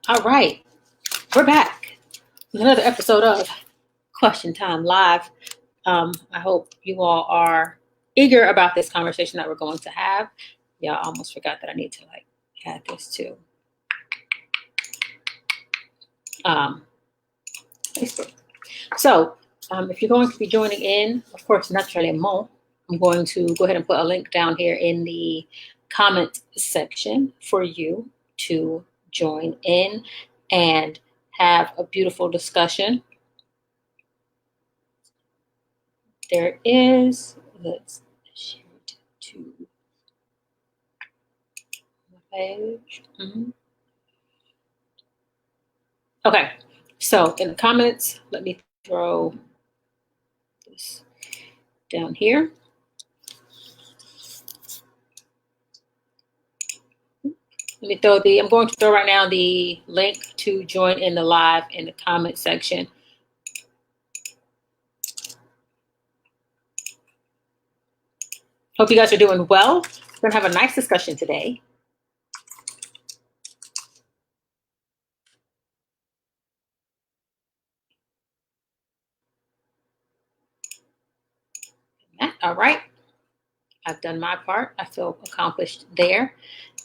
All right, we're back with another episode of Question Time Live. I hope you all are eager about this conversation that we're going to have. Yeah, I almost forgot that I need to add this to Facebook. So if you're going to be joining in, of course, naturellement, I'm going to go ahead and put a link down here in the comment section for you to join in and have a beautiful discussion. There is, let's share it to my page. Okay, so in the comments, let me throw this down here. I'm going to throw right now the link to join in the live in the comment section. Hope you guys are doing well. We're gonna have a nice discussion today. All right, I've done my part. I feel accomplished there.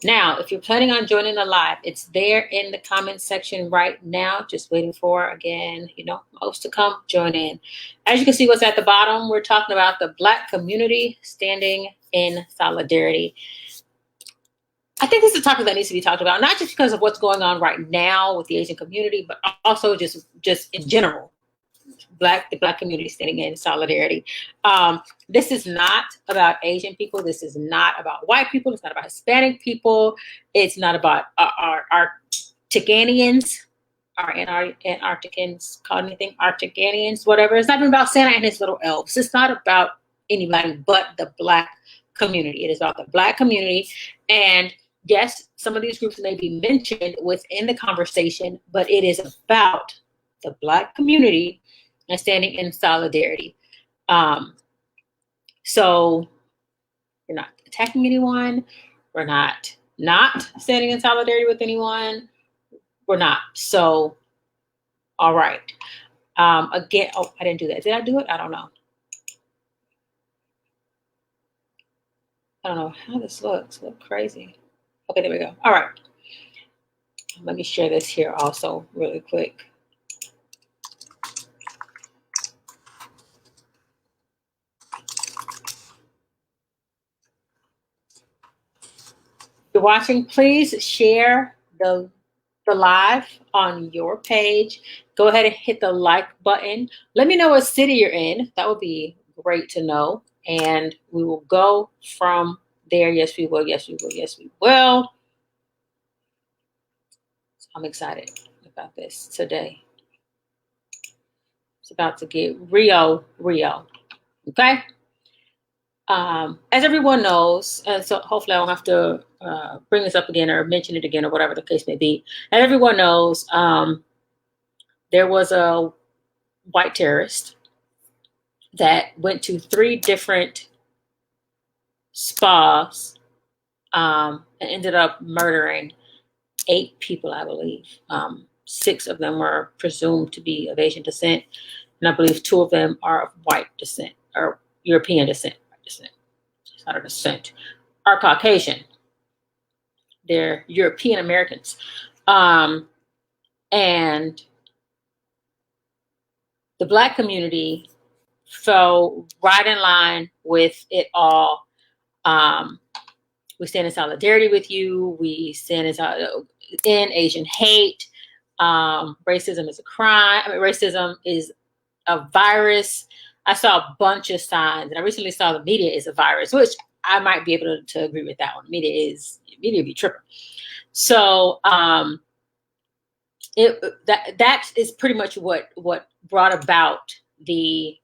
Now, if you're planning on joining the live, it's there in the comment section right now. Just waiting for, again, most to come join in. As you can see what's at the bottom, we're talking about the Black community standing in solidarity. I think this is a topic that needs to be talked about, not just because of what's going on right now with the Asian community, but also just in general. The Black community standing in solidarity. This is not about Asian people. This is not about white people. It's not about Hispanic people. It's not about our Arcturians, our Antarcticans, called anything, Arcturians, whatever. It's not even about Santa and his little elves. It's not about anybody but the Black community. It is about the Black community. And yes, some of these groups may be mentioned within the conversation, but it is about the Black community and standing in solidarity. So we're not attacking anyone. We're not standing in solidarity with anyone. We're not. So, all right. Again, I didn't do that. Did I do it? I don't know. I don't know how this looks. It looks crazy. Okay, there we go. All right. Let me share this here also really quick. If you're watching, please share the live on your page. Go ahead and hit the like button. Let me know what city you're in. That would be great to know. And we will go from there. Yes, we will. Yes, we will. Yes, we will. I'm excited about this today. It's about to get real. Okay? As everyone knows, and so hopefully I don't have to bring this up again or mention it again or whatever the case may be. As everyone knows, there was a white terrorist that went to 3 different spas and ended up murdering 8 people, I believe. 6 of them were presumed to be of Asian descent, and I believe 2 of them are of white descent or European descent. It's not a descent. Are Caucasian. They're European Americans. And the Black community fell right in line with it all. We stand in solidarity with you. We stand in Asian hate. Racism is a crime. Racism is a virus. I saw a bunch of signs, and I recently saw the media is a virus, which I might be able to agree with that one. Media be tripping. So that is pretty much what brought about the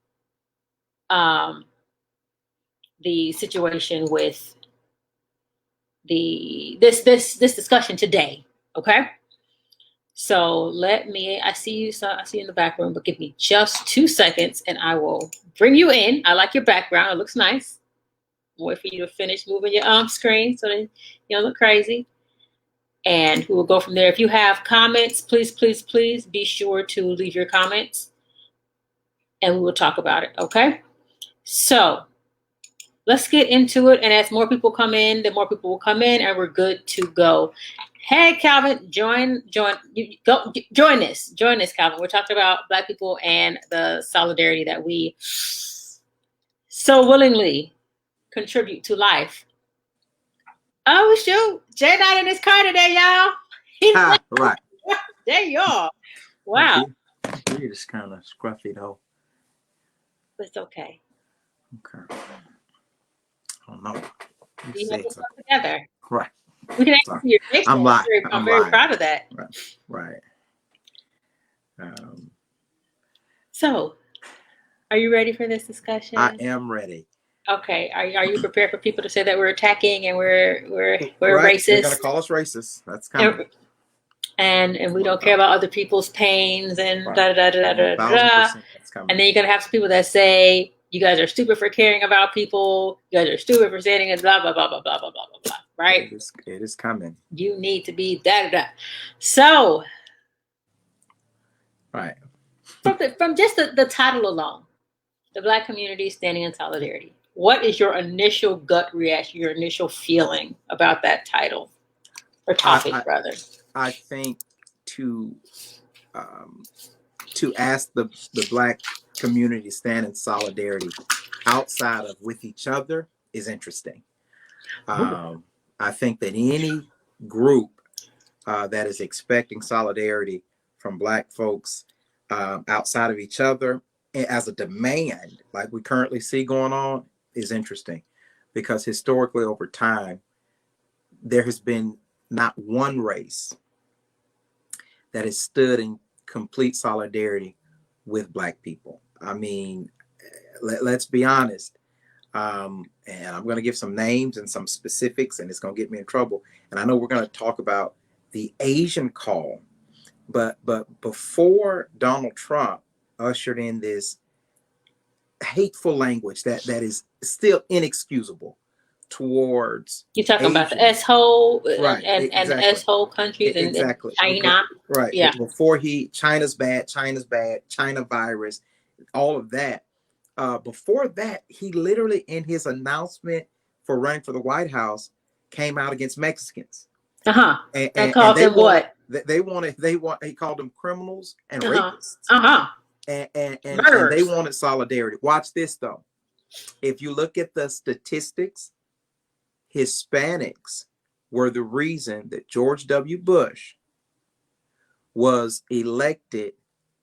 situation with this discussion today. Okay. So I see you in the back room, but give me just 2 seconds and I will bring you in. I like your background. It looks nice. I'll wait for you to finish moving your screen so that you don't look crazy. and we will go from there. If you have comments, please, please, please be sure to leave your comments and we will talk about it. Okay. So let's get into it. And as more people come in, the more people will come in and we're good to go. Hey, Calvin, join this, Calvin. We're talking about Black people and the solidarity that we so willingly contribute to life. Oh, shoot. Jay not in his car today, y'all. Right. There you are. Wow. He just kind of scruffy, though. It's okay. Okay. I don't know. You have to come together. Right. We can actually see your face. I'm very proud of that. Right. So, are you ready for this discussion? I am ready. Okay. Are you prepared for people to say that we're attacking and we're right. racist? They're gonna call us racist. That's coming. And we don't care about other people's pains and da da da da da. And then you're gonna have some people that say you guys are stupid for caring about people. You guys are stupid for saying it. Blah blah blah blah blah blah blah blah blah. Right? It is coming. You need to be da da da. So. Right. From just the title alone, the Black community standing in solidarity. What is your initial gut reaction, your initial feeling about that title or topic, rather? I think to ask the Black community to stand in solidarity outside of with each other is interesting. I think that any group that is expecting solidarity from Black folks outside of each other as a demand, like we currently see going on, is interesting, because historically over time, there has been not one race that has stood in complete solidarity with Black people. I mean, let's be honest. And I'm going to give some names and some specifics, and it's going to get me in trouble. And I know we're going to talk about the Asian call, but before Donald Trump ushered in this hateful language that is still inexcusable towards you're talking about the S-hole, right, and exactly. the S-hole countries exactly. and China. Right. Yeah. Before China's bad, China virus, all of that. Before that, he literally in his announcement for running for the White House came out against Mexicans. And called them what? He called them criminals and rapists. And they wanted solidarity. Watch this though. If you look at the statistics, Hispanics were the reason that George W. Bush was elected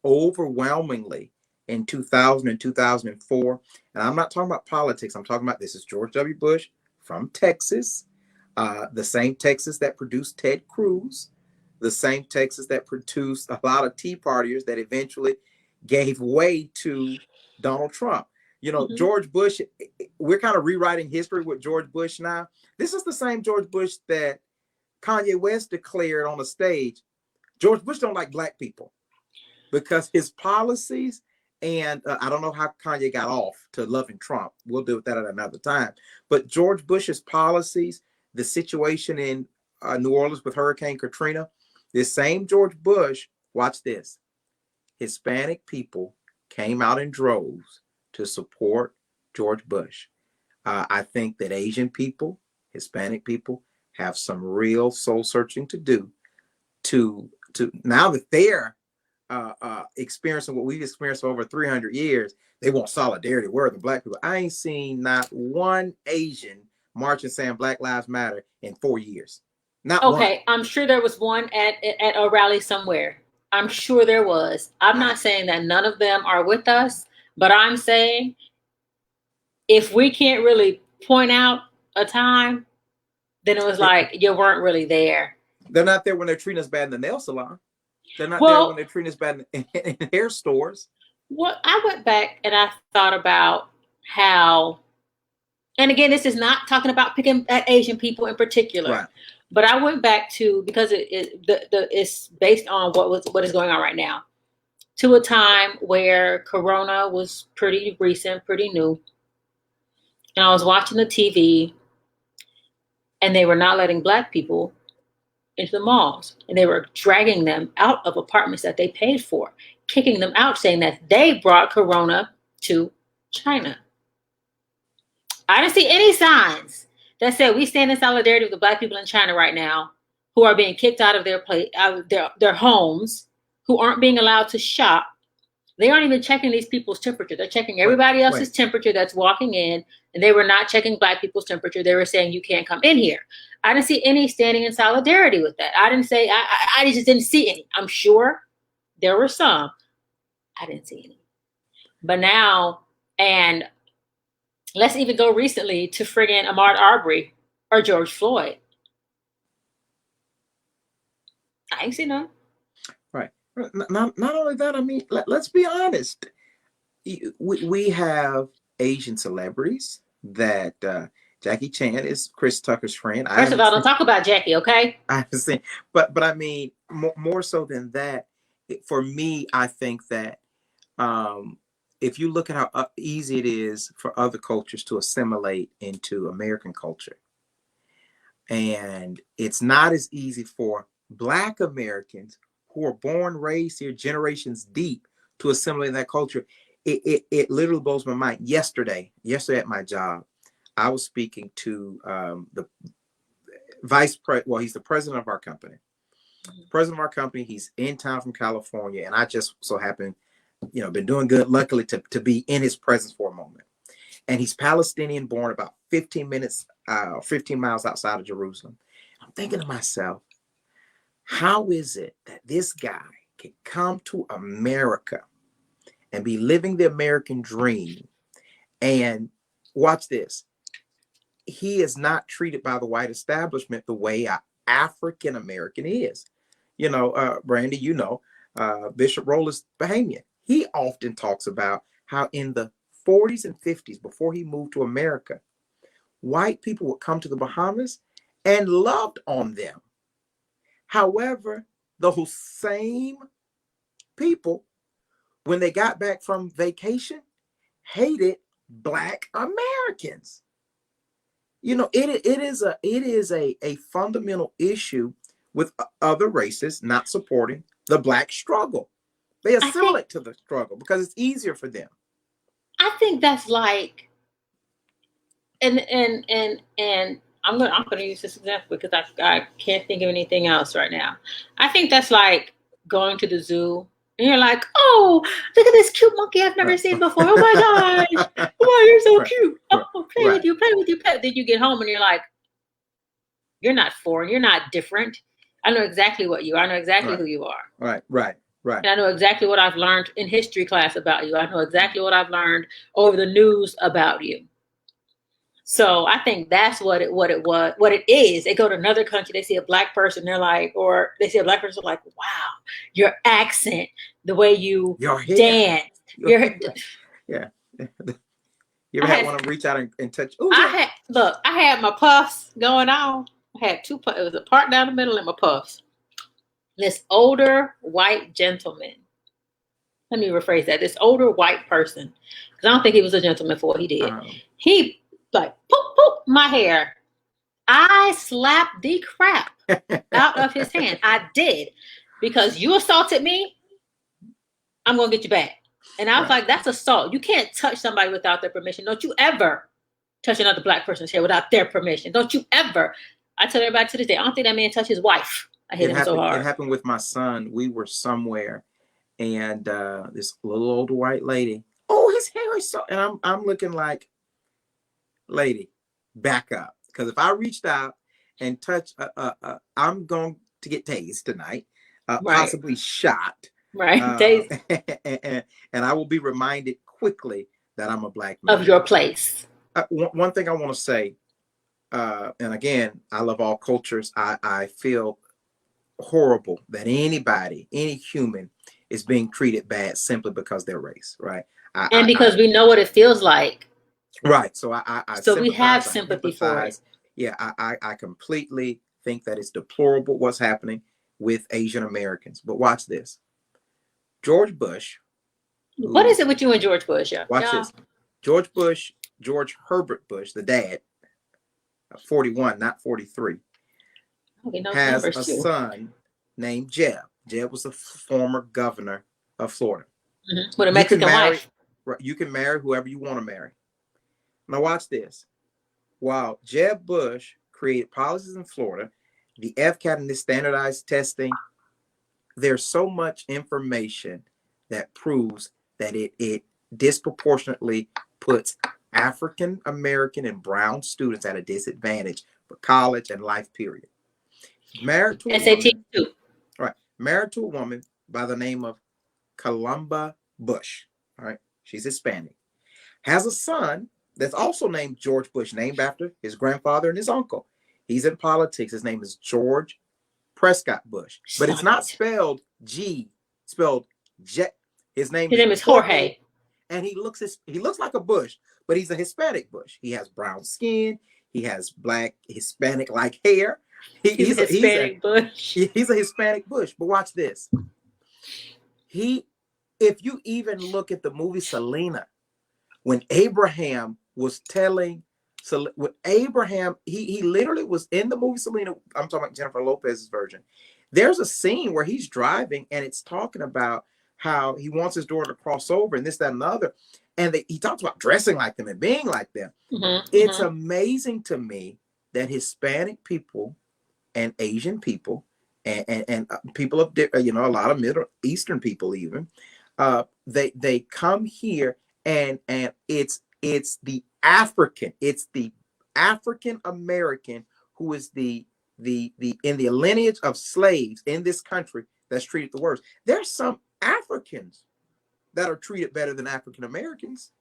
overwhelmingly in 2000 and 2004. And I'm not talking about politics. I'm talking about, this is George W. Bush from Texas, the same Texas that produced Ted Cruz, the same Texas that produced a lot of Tea Partiers that eventually gave way to Donald Trump. You know, George Bush, we're kind of rewriting history with George Bush now. This is the same George Bush that Kanye West declared on the stage. George Bush don't like Black people because his policies, and I don't know how Kanye got off to loving Trump. We'll deal with that at another time. But George Bush's policies, the situation in New Orleans with Hurricane Katrina, this same George Bush, watch this, Hispanic people came out in droves to support George Bush. I think that Asian people, Hispanic people, have some real soul searching to do to now that they're experiencing what we've experienced for over 300 years. They want solidarity. Where are the Black people? I ain't seen not one Asian marching saying Black Lives Matter in 4 years. Not one. I'm sure there was one at a rally somewhere. I'm sure there was. I'm not saying that none of them are with us, but I'm saying if we can't really point out a time, then it was like you weren't really there. They're not there when they're treating us bad in the nail salon. They're not there when they're treating us bad in hair stores. Well, I went back and I thought about how, and again, this is not talking about picking at Asian people in particular, right. But I went back to, because it's based on what is going on right now, to a time where Corona was pretty recent, pretty new. And I was watching the TV and they were not letting Black people into the malls, and they were dragging them out of apartments that they paid for, kicking them out, saying that they brought corona to China. I didn't see any signs that said we stand in solidarity with the black people in China right now who are being kicked out of their place, out of their homes, who aren't being allowed to shop. They aren't even checking these people's temperature. They're checking everybody else's temperature that's walking in, and they were not checking black people's temperature. They were saying you can't come in here. I didn't see any standing in solidarity with that. I just didn't see any. I'm sure there were some. I didn't see any. But now, and let's even go recently to friggin' Ahmaud Arbery or George Floyd. I ain't seen none. Right. Not only that, I mean, let's be honest. We have Asian celebrities that Jackie Chan is Chris Tucker's friend. First of all, don't talk about Jackie, okay? I understand. But I mean, more so than that, for me, I think that if you look at how easy it is for other cultures to assimilate into American culture, and it's not as easy for Black Americans who are born, raised here, generations deep, to assimilate in that culture. It literally blows my mind. Yesterday at my job, I was speaking to the vice president. Well, he's the president of our company. President of our company. He's in town from California, and I just so happened, been doing good, luckily, to be in his presence for a moment. And he's Palestinian born, about 15 miles outside of Jerusalem. I'm thinking to myself, how is it that this guy can come to America and be living the American dream? And watch this. He is not treated by the white establishment the way an African American is. Brandy, Bishop Rollis Bahamian, he often talks about how in the 40s and 50s, before he moved to America, white people would come to the Bahamas and loved on them. However, those same people, when they got back from vacation, hated Black Americans. It is a fundamental issue with other races not supporting the Black struggle. They assimilate to the struggle because it's easier for them. I think that's like, and I'm gonna use this example because I can't think of anything else right now. I think that's like going to the zoo and you're like, oh, look at this cute monkey I've never seen before. Oh my gosh, oh, you're so cute. Oh, play with you. Then you get home and you're like, you're not foreign, you're not different. I know exactly what you are. I know exactly who you are. Right. And I know exactly what I've learned in history class about you. I know exactly what I've learned over the news about you. So I think that's what it is. They go to another country, they see a Black person, or they see a Black person like, wow, your accent, the way you dance. Yeah. You ever had one of them reach out and touch? Ooh, I had my puffs going on. I had two puffs. It was a part down the middle and my puffs. This older white gentleman. Let me rephrase that. This older white person, because I don't think he was a gentleman for what he did. He like poop my hair. I slapped the crap out of his hand. I did, because you assaulted me. I'm gonna get you back. And I was like, that's assault. You can't touch somebody without their permission. Don't you ever touch another Black person's hair without their permission. Don't you ever. I tell everybody to this day, I don't think that man touched his wife. I hit him so hard. It happened with my son. We were somewhere, and this little older white lady, oh, his hair is so, and I'm looking like, lady, back up, because if I reached out and touched, I'm going to get tased tonight, possibly shot, tased, and I will be reminded quickly that I'm a Black man. Of your place. One thing I want to say, and again, I love all cultures. I feel horrible that any human is being treated bad simply because they're race, right? Because we know what it feels like. Right. So so we have sympathy for it. Yeah, I completely think that it's deplorable what's happening with Asian Americans. But watch this. George Bush. What is it with you and George Bush? Watch this. George Herbert Bush, the dad, 41, not 43. Oh, he knows has numbers a too. son named Jeb. Jeb was the former governor of Florida. With a You can Mexican marry, wife. you can marry whoever you want to marry. Now watch this. While Jeb Bush created policies in Florida, the FCAT and this standardized testing, there's so much information that proves that it disproportionately puts African American and brown students at a disadvantage for college and life period. Married to a SAT woman, too. all right, married to a woman by the name of Columba Bush. All right, she's Hispanic. Has a son that's also named George Bush, named after his grandfather and his uncle. He's in politics. His name is George Prescott Bush, but it's Stop not it. spelled G, spelled J. His name His is name is Jorge, Jorge. and he looks like a Bush, but he's a Hispanic Bush. He has brown skin. He has black Hispanic like hair. He's a Hispanic Bush. He's a Hispanic Bush. But watch this. If you even look at the movie Selena, when Abraham was telling, so with Abraham, he literally was in the movie Selena. I'm talking about Jennifer Lopez's version. There's a scene where he's driving and it's talking about how he wants his daughter to cross over and this, that, and the other. And he talks about dressing like them and being like them. It's amazing to me that Hispanic people and Asian people and people of, a lot of Middle Eastern people even, they come here and it's the African American who is the in the lineage of slaves in this country that's treated the worst. There's some Africans that are treated better than African Americans.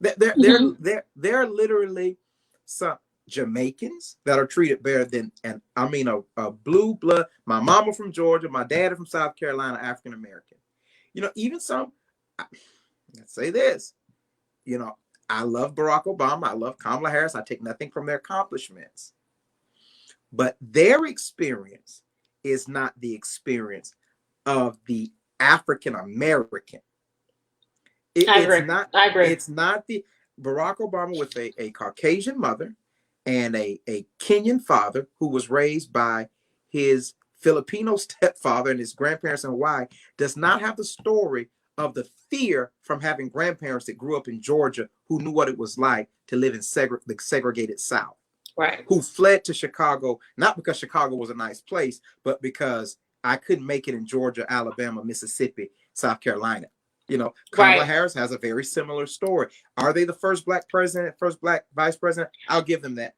They're literally some Jamaicans that are treated better than, and I mean a blue blood. My mama from Georgia, my dad from South Carolina, African American. Even some. Let's say this. I love Barack Obama. I love Kamala Harris. I take nothing from their accomplishments, but their experience is not the experience of the African American. I agree. It's not the Barack Obama with a Caucasian mother and a Kenyan father who was raised by his Filipino stepfather and his grandparents in Hawaii does not have the story of the fear from having grandparents that grew up in Georgia who knew what it was like to live in the segregated South. Right. Who fled to Chicago, not because Chicago was a nice place, but because I couldn't make it in Georgia, Alabama, Mississippi, South Carolina. Kamala Harris has a very similar story. Are they the first black president, first black vice president? I'll give them that.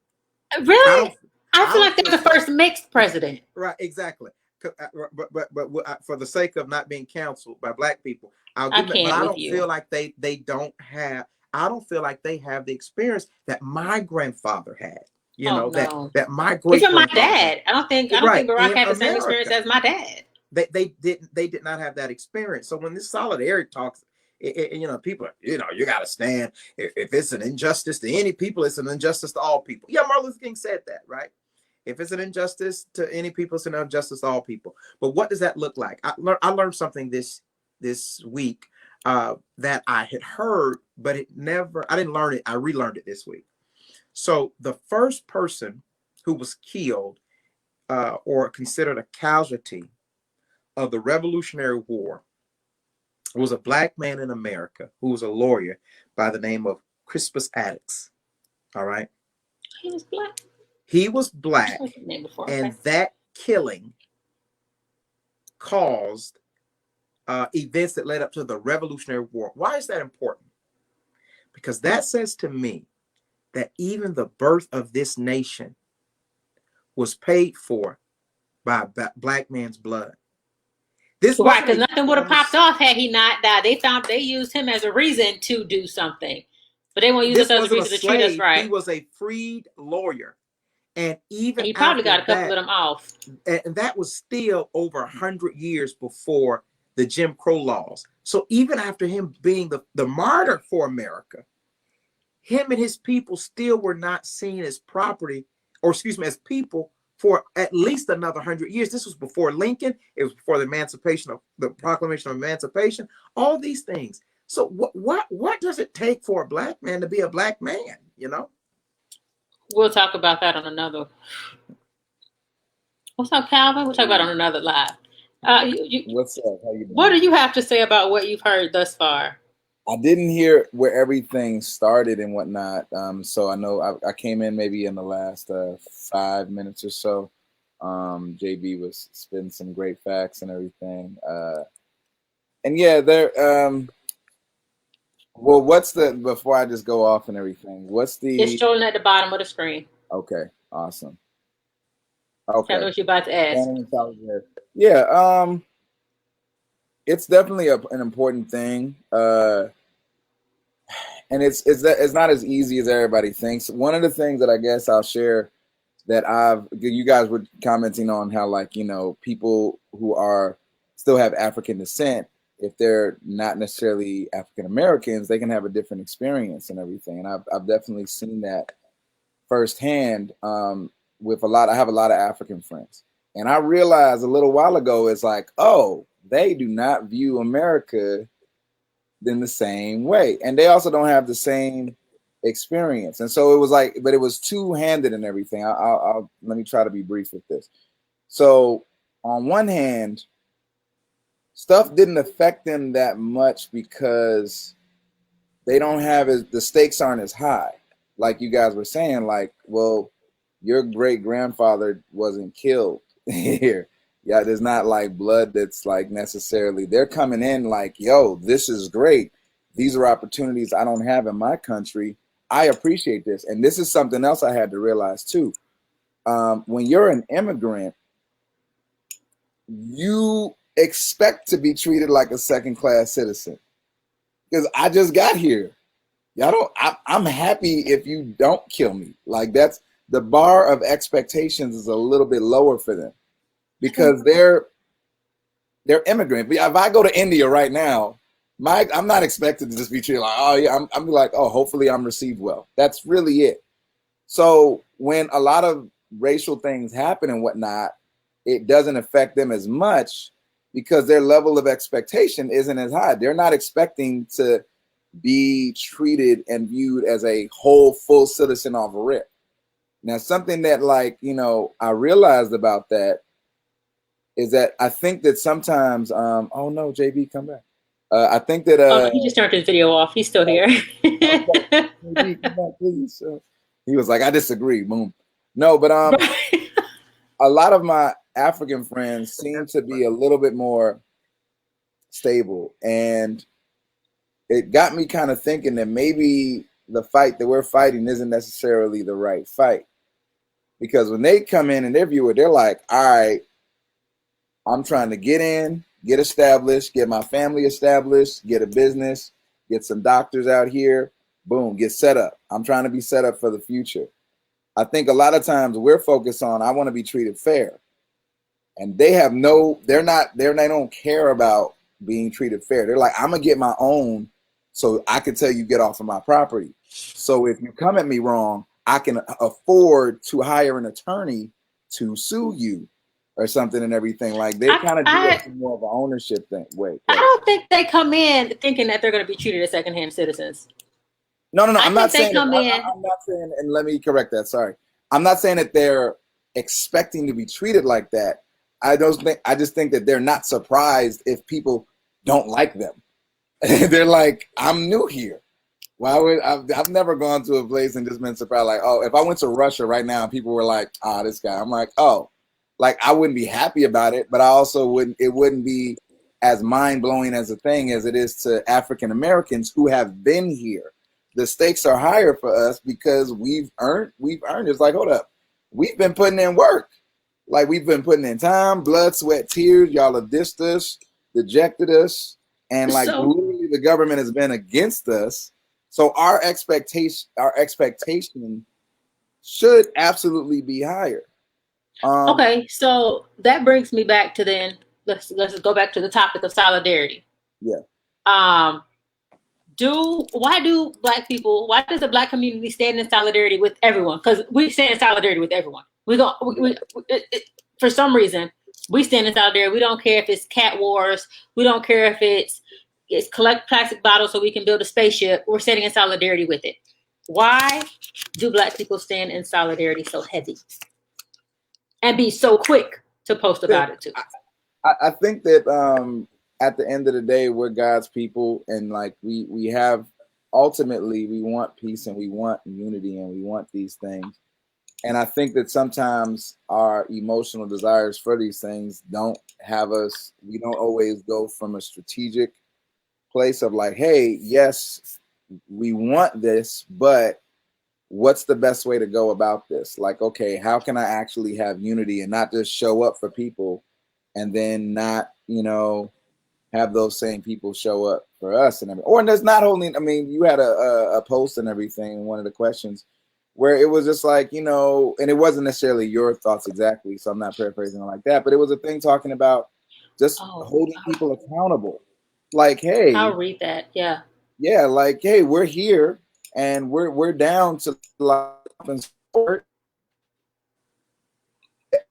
Really? I feel like they're the first mixed president. Right, exactly. But for the sake of not being counseled by black people, I'll give them. But I don't feel like they don't have. I don't feel like they have the experience that my grandfather had. That my great. Even my dad. I don't think Barack had the same experience as my dad. They did not have that experience. So when this solidarity talks, people, you got to stand. If it's an injustice to any people, it's an injustice to all people. Yeah, Martin Luther King said that, right? If it's an injustice to any people, it's an injustice to all people. But what does that look like? I learned something this week that I had heard, but I didn't learn it. I relearned it this week. So the first person who was killed or considered a casualty of the Revolutionary War was a black man in America who was a lawyer by the name of Crispus Attucks. All right. He was black. He was black, and that killing caused events that led up to the Revolutionary War. Why is that important? Because that says to me that even the birth of this nation was paid for by a black man's blood. Right, because nothing would have popped off had he not died. They used him as a reason to do something, but they won't use us as a reason to treat us right. He was a freed lawyer, and even he probably got a couple of them off. And that was still over 100 years before the Jim Crow laws. So even after him being the martyr for America, him and his people still were not seen as property, or as people, for at least another 100 years. This was before Lincoln. It was before the Proclamation of Emancipation, all these things. So what does it take for a black man to be a black man? We'll talk about that on another. What's up, Calvin? We'll talk about it on another live. What's up? How you What doing? do you have to say about what you've heard thus far? I didn't hear where everything started and whatnot. So I know I came in maybe in the last 5 minutes or so. JB was spitting some great facts and everything. And yeah, there. Well, what's the before I just go off and everything? What's It's the strolling at the bottom of the screen. okay? Awesome. Tell me Okay. what you're about to ask. Standing in solidarity. Yeah. It's definitely an important thing. And it's not as easy as everybody thinks. One of the things that I guess I'll share that you guys were commenting on how, like, people who are still have African descent, if they're not necessarily African Americans, they can have a different experience and everything. And I've definitely seen that firsthand. With I have a lot of African friends, and I realized a little while ago, it's like, oh, they do not view America in the same way, and they also don't have the same experience. And so it was like, but it was two-handed and everything. I'll let me try to be brief with this. So on one hand, stuff didn't affect them that much because they don't have the stakes aren't as high, like you guys were saying. Like, well, your great grandfather wasn't killed here. Yeah, there's not like blood that's like necessarily. They're coming in like, yo, this is great. These are opportunities I don't have in my country. I appreciate this, and this is something else I had to realize too. When you're an immigrant, you expect to be treated like a second-class citizen because I just got here. Y'all don't. I'm happy if you don't kill me. Like, that's the bar of expectations is a little bit lower for them because they're immigrant. If I go to India right now, I'm not expected to just be treated like, oh yeah. I'm like, oh, hopefully I'm received well. That's really it. So when a lot of racial things happen and whatnot, it doesn't affect them as much because their level of expectation isn't as high. They're not expecting to be treated and viewed as a whole full citizen off a rip. Now, something that, like, I realized about that is that I think that sometimes, oh no, JB, come back. I think that Oh, he just turned his video off. He's still here. okay, JB, come back, please. He was like, I disagree. Boom. No, but a lot of my African friends seem to be a little bit more stable, and it got me kind of thinking that maybe the fight that we're fighting isn't necessarily the right fight. Because when they come in and they view it, they're like, all right, I'm trying to get in, get established, get my family established, get a business, get some doctors out here, boom, get set up. I'm trying to be set up for the future. I think a lot of times we're focused on, I want to be treated fair. And they don't care about being treated fair. They're like, I'm gonna get my own so I can tell you get off of my property. So if you come at me wrong, I can afford to hire an attorney to sue you or something and everything. Like, they kind of do it in more of an ownership thing. Wait. I don't think they come in thinking that they're going to be treated as secondhand citizens. No. I'm not they saying come that, in. I'm not saying, and let me correct that. Sorry. I'm not saying that they're expecting to be treated like that. I just think that they're not surprised if people don't like them. They're like, I'm new here. Why would I've never gone to a place and just been surprised? Like, oh, if I went to Russia right now and people were like, ah, this guy, I'm like, oh, like, I wouldn't be happy about it, but I also it wouldn't be as mind blowing as a thing as it is to African Americans who have been here. The stakes are higher for us because we've earned. It's like, hold up, we've been putting in work. Like, we've been putting in time, blood, sweat, tears. Y'all have dissed us, dejected us, and like, literally the government has been against us. So our expectation should absolutely be higher. Okay, so that brings me back to then. Let's go back to the topic of solidarity. Yeah. Why does the Black community stand in solidarity with everyone? Because we stand in solidarity with everyone. For some reason, we stand in solidarity. We don't care if it's cat wars. We don't care if it's collect plastic bottles so we can build a spaceship. We're standing in solidarity with it. Why do Black people stand in solidarity so heavy and be so quick to post about it too. I think that at the end of the day, we're God's people, and like we have ultimately we want peace and we want unity and we want these things. And I think that sometimes our emotional desires for these things don't have us. We don't always go from a strategic place of like, hey, yes, we want this, but what's the best way to go about this? Like, okay, how can I actually have unity and not just show up for people and then not, have those same people show up for us and everything. Or there's not only, I mean, you had a post and everything, one of the questions where it was just like, and it wasn't necessarily your thoughts exactly, so I'm not paraphrasing it like that, but it was a thing talking about just holding people accountable. Like, hey, I'll read that. Yeah. Yeah, like, hey, we're here and we're down to like support.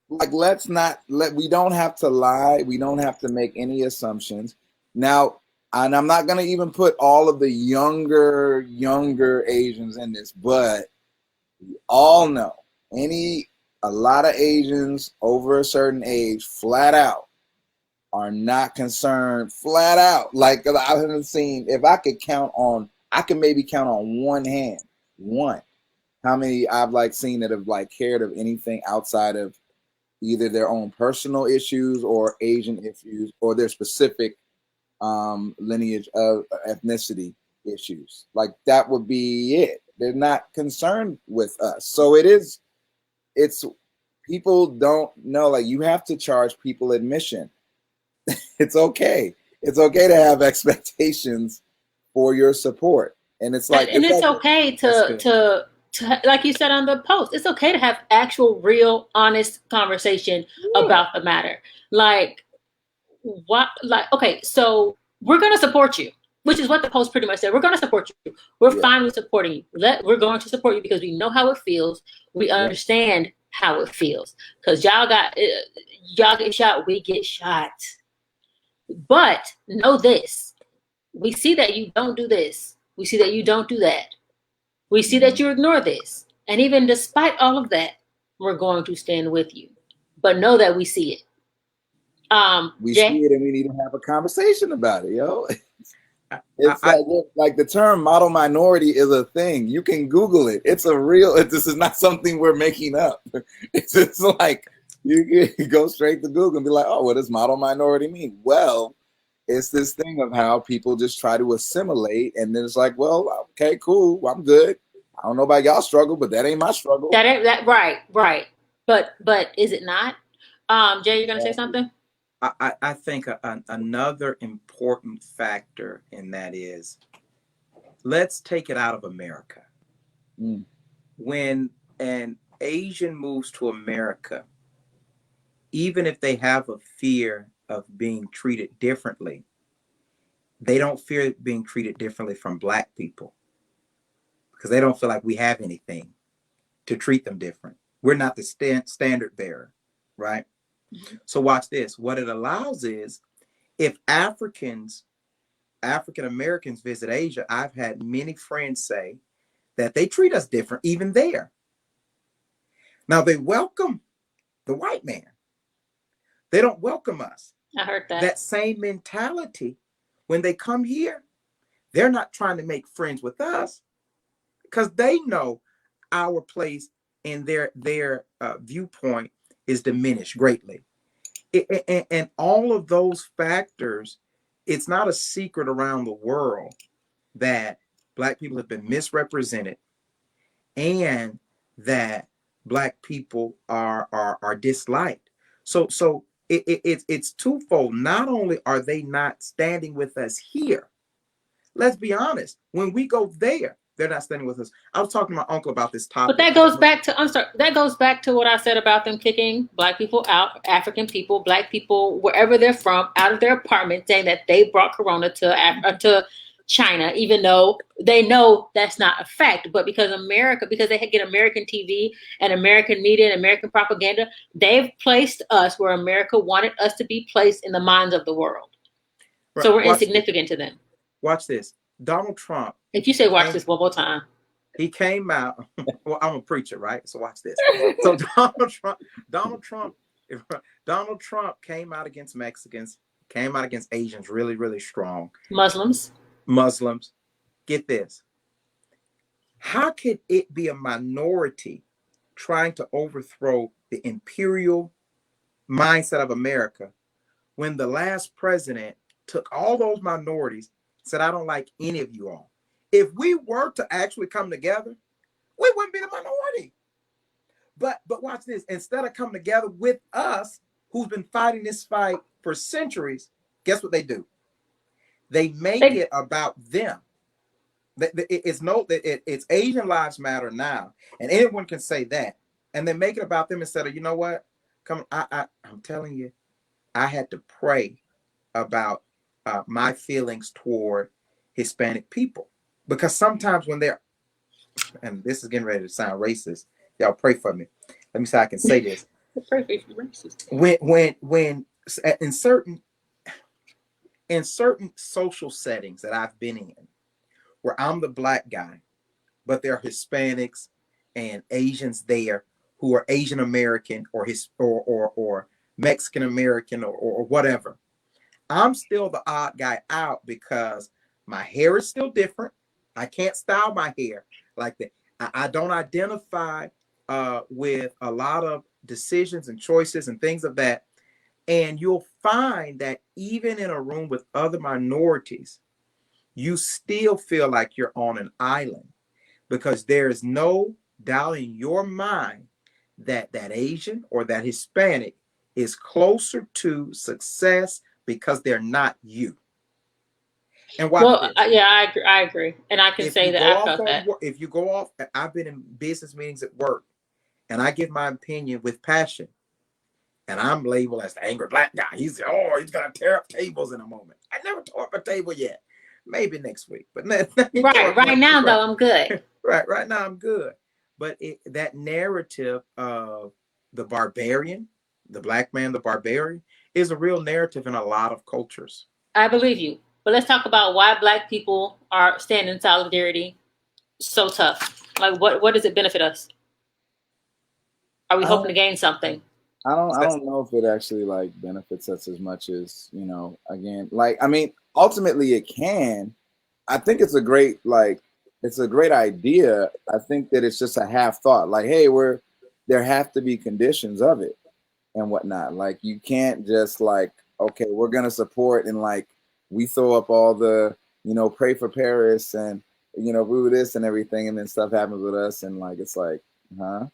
Like, we don't have to lie. We don't have to make any assumptions. Now, and I'm not going to even put all of the younger Asians in this, but we all know a lot of Asians over a certain age flat out are not concerned, flat out. Like, I haven't seen, if I could I can maybe count on one hand, how many I've like seen that have like cared of anything outside of either their own personal issues or Asian issues or their specific lineage of ethnicity issues. Like, that would be it. They're not concerned with us. So it's people don't know, like, you have to charge people admission. It's okay. It's okay to have expectations for your support. And it's like, and it's okay to like you said on the post, it's okay to have actual, real, honest conversation about the matter. Like, what? Like, okay, so we're going to support you, which is what the post pretty much said. We're going to support you. We're fine with supporting you. We're going to support you because we know how it feels. We understand how it feels. Because y'all get shot, we get shot. But know this: we see that you don't do this. We see that you don't do that. We see that you ignore this. And even despite all of that, we're going to stand with you. But know that we see it. We Jay? see it and we need to have a conversation about it, yo. It's like the term model minority is a thing. You can Google it. It's a real, this is not something we're making up. It's just like, you can go straight to Google and be like, oh, what does model minority mean? Well, it's this thing of how people just try to assimilate, and then it's like, well, okay, cool, I'm good. I don't know about y'all struggle, but that ain't my struggle. That ain't that right. But is it not? Jay, you're gonna say something? I think another important factor in that is, let's take it out of America. When an Asian moves to America, even if they have a fear of being treated differently, they don't fear being treated differently from Black people because they don't feel like we have anything to treat them different. We're not the standard bearer, right? So watch this. What it allows is, if African Americans visit Asia, I've had many friends say that they treat us different even there. Now, they welcome the white man. They don't welcome us. I heard that. That same mentality, when they come here, they're not trying to make friends with us because they know our place in their viewpoint is diminished greatly. And all of those factors, it's not a secret around the world that Black people have been misrepresented and that Black people are disliked. So it's twofold. Not only are they not standing with us here, let's be honest, when we go there, they're not standing with us. I was talking to my uncle about this topic. But that goes back to, that goes back to what I said about them kicking Black people out, African people, Black people, wherever they're from, out of their apartment, saying that they brought Corona to China, even though they know that's not a fact. But because they get American TV and American media and American propaganda, they've placed us where America wanted us to be placed in the minds of the world. Right. So we're insignificant to them. Watch this. Donald Trump. If you say watch this one more time. He came out. Well, I'm a preacher, right? So watch this. So Donald Trump If Donald Trump came out against Mexicans, came out against Asians really, really strong. Muslims. Muslims. Get this. How could it be a minority trying to overthrow the imperial mindset of America when the last president took all those minorities, said, I don't like any of you all? If we were to actually come together, we wouldn't be the minority. But watch this. Instead of coming together with us, who's been fighting this fight for centuries, guess what they do? They make it about them. It's Asian Lives Matter now, and anyone can say that, and they make it about them instead of, you know what? I'm telling you, I had to pray about my feelings toward Hispanic people, because sometimes when they're, and this is getting ready to sound racist, y'all pray for me. Let me see how I can say this. Pray for you, racist. When in certain social settings that I've been in, where I'm the black guy, but there are Hispanics and Asians there who are Asian American or Mexican American or whatever. I'm still the odd guy out because my hair is still different. I can't style my hair like that. I don't identify with a lot of decisions and choices and things of that. And you'll find that even in a room with other minorities, you still feel like you're on an island, because there is no doubt in your mind that that Asian or that Hispanic is closer to success because they're not you. And well, yeah, I agree, and I can say that I felt that. If you go off, I've been in business meetings at work, and I give my opinion with passion, and I'm labeled as the angry black guy. He's gonna tear up tables in a moment. I never tore up a table yet. Maybe next week, but right now though, I'm good. right now I'm good. But that narrative of the barbarian, the black man, the barbarian, is a real narrative in a lot of cultures. I believe you. But let's talk about why black people are standing in solidarity so tough. Like, what does it benefit us? Are we hoping to gain something? I don't know if it actually like benefits us as much as, again, like, I mean, ultimately it can. I think it's a great idea. I think that it's just a half thought. Like, hey, there have to be conditions of it and whatnot. Like, you can't just like, okay, we're gonna support, and like we throw up all the, pray for Paris and do this and everything, and then stuff happens with us, and like it's like, huh?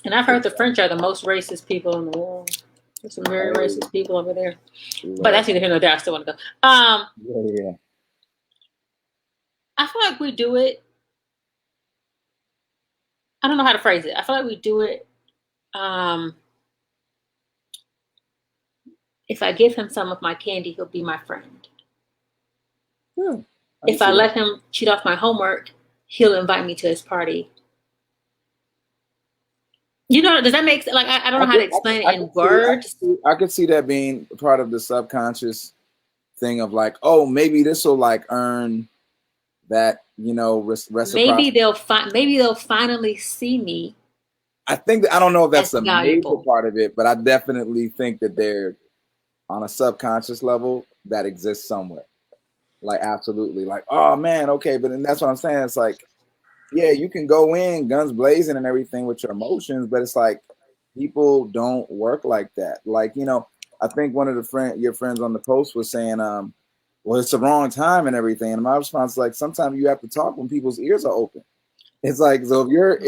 And I've heard the French are the most racist people in the world. There's some very racist people over there. But that's neither here nor there. I still want to go. Yeah. I feel like we do it. I don't know how to phrase it. I feel like we do it. If I give him some of my candy, he'll be my friend. If I let him cheat off my homework, he'll invite me to his party. Does that make sense? Like, I don't know how to explain it in words. I could see that being part of the subconscious thing of like, oh, maybe this will like earn that, reciprocity. Maybe they'll finally see me. I don't know if that's the major part of it, but I definitely think that they're on a subconscious level that exists somewhere. Like, absolutely. Like, oh man, okay, but then that's what I'm saying. It's like, yeah, you can go in guns blazing and everything with your emotions, but it's like people don't work like that. Like, I think one of your friends on the post was saying, well, it's the wrong time and everything. And my response is like, sometimes you have to talk when people's ears are open. It's like, so if you're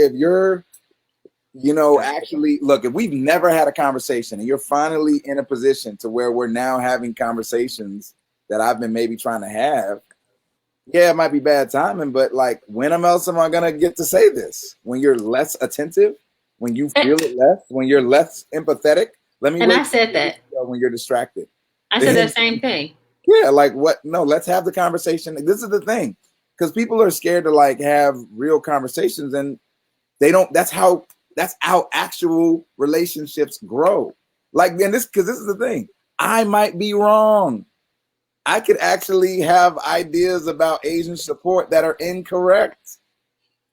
actually, look, if we've never had a conversation and you're finally in a position to where we're now having conversations that I've been maybe trying to have, yeah, it might be bad timing, but like, when else am I going to get to say this? When you're less attentive, when you feel it less, when you're less empathetic. I said that. When you're distracted. I said that same thing. Yeah, like what? No, let's have the conversation. This is the thing, because people are scared to like have real conversations, and they don't. That's how actual relationships grow. Like, then because this is the thing. I might be wrong. I could actually have ideas about Asian support that are incorrect,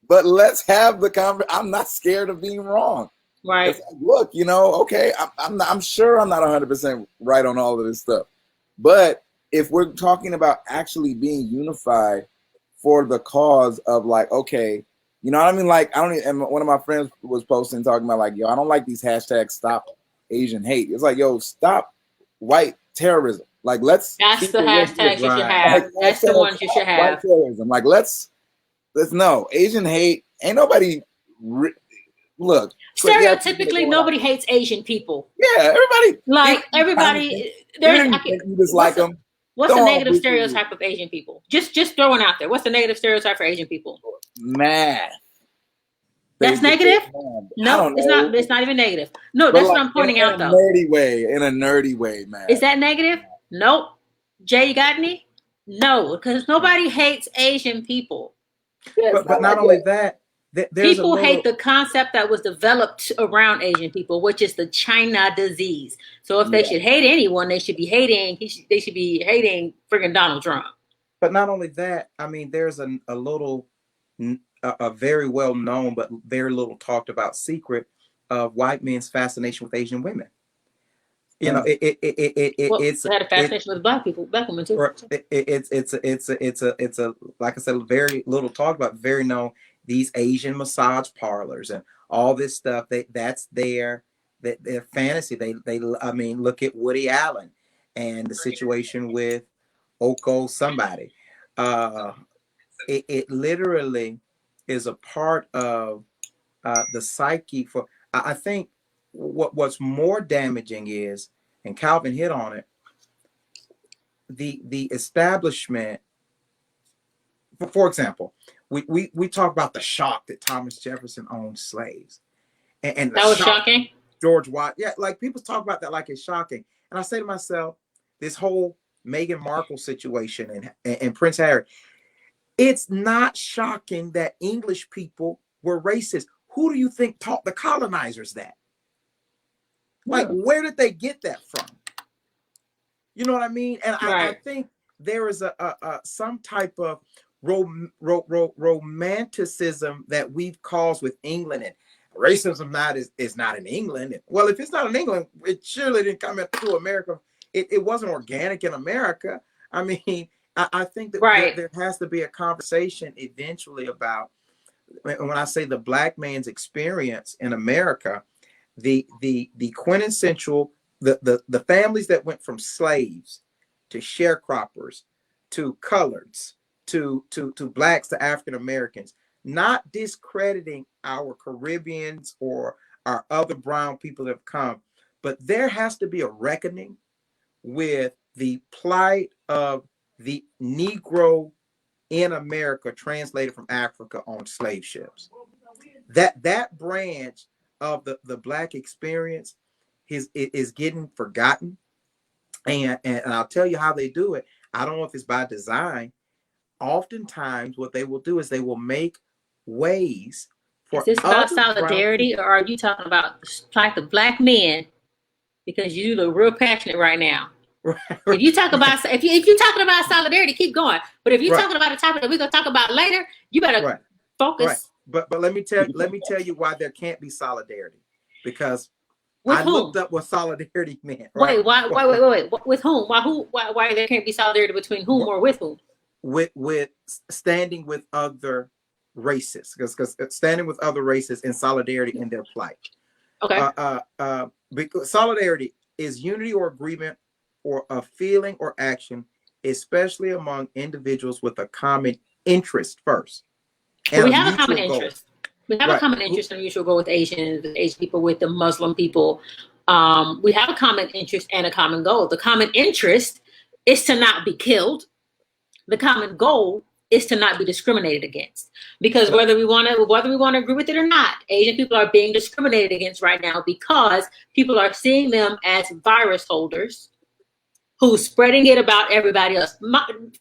but let's have the conversation. I'm not scared of being wrong. Right. It's like, look, you know, okay, I'm sure I'm not 100% right on all of this stuff, but if we're talking about actually being unified for the cause of like, okay, you know what I mean? Like, I don't even, and one of my friends was posting talking about like, yo, I don't like these hashtags stop Asian hate. It's like, yo, stop white terrorism. Like, let's That's keep the it what it hashtags is. you should Right. have. Like, That's the hashtag ones you should stop white have. terrorism. Like, let's no Asian hate. Ain't nobody look. So yeah, people are Stereotypically, going out. nobody hates Asian people. Yeah, everybody. Like Even if everybody, even there's if I you can, think you dislike them, what's don't the all negative agree with you. stereotype of Asian people? Just throwing out there. What's the negative stereotype for Asian people? Math. That's They negative? math. I No, don't it's know. not. It's not even negative. No, But that's what like I'm in pointing a out, though. nerdy way, man. Is that negative? Nope. Jay, you got any? No, because nobody hates Asian people. Yeah, it's But not not like only that, there's a People hate little. the concept that was developed around Asian people, which is the China disease. So if they yeah, should hate anyone, they should be hating. They should be hating friggin' Donald Trump. But not only that, I mean, there's a little, a very well known but very little talked about secret of white men's fascination with Asian women. You know, Well, it's they had a fascination with black people, black women too. it's a like I said, very little talked about, very known. These Asian massage parlors and all this stuff, that's their fantasy. They I mean, look at Woody Allen and the situation with Oko somebody. Uh, it literally is a part of the psyche for. I think what's more damaging is, and Calvin hit on it, the establishment. For example, we talk about the shock that Thomas Jefferson owned slaves, and the That was shock shocking. George Watt. Yeah, like people talk about that like it's shocking, and I say to myself, this whole Meghan Markle situation and Prince Harry, it's not shocking that English people were racist. Who do you think taught the colonizers that? Like, where did they get that from? You know what I mean? And I think there is a some type of romanticism that we've caused with England, and racism is not in England. And, well, if it's not in England, it surely didn't come through America. It wasn't organic in America. I mean, I think that there has to be a conversation eventually about, when I say the black man's experience in America, the quintessential, the families that went from slaves to sharecroppers to coloreds to blacks to African Americans, not discrediting our Caribbeans or our other brown people that have come, but there has to be a reckoning with the plight of the Negro in America translated from Africa on slave ships. That branch of the black experience is getting forgotten, and I'll tell you how they do it. I don't know if it's by design. Oftentimes what they will do is they will make ways for. Is this about solidarity, or are you talking about like the black men? Because you look real passionate right now. Right. If you talk about if you're talking about solidarity, keep going. But if you're talking about a topic that we're gonna talk about later, you better focus. Right. But let me tell you why there can't be solidarity. Because with whom? Looked up what solidarity meant. Right? Wait. With whom? Why there can't be solidarity between whom or with whom? With standing with other races, because standing with other races in solidarity in their plight. Okay. Because solidarity is unity or agreement or a feeling or action, especially among individuals with a common interest first. And we have a common interest. We have a common interest and a mutual goal with Asians, Asian people, with the Muslim people. We have a common interest and a common goal. The common interest is to not be killed. The common goal is to not be discriminated against. Because whether we want to agree with it or not, Asian people are being discriminated against right now because people are seeing them as virus holders who's spreading it about everybody else.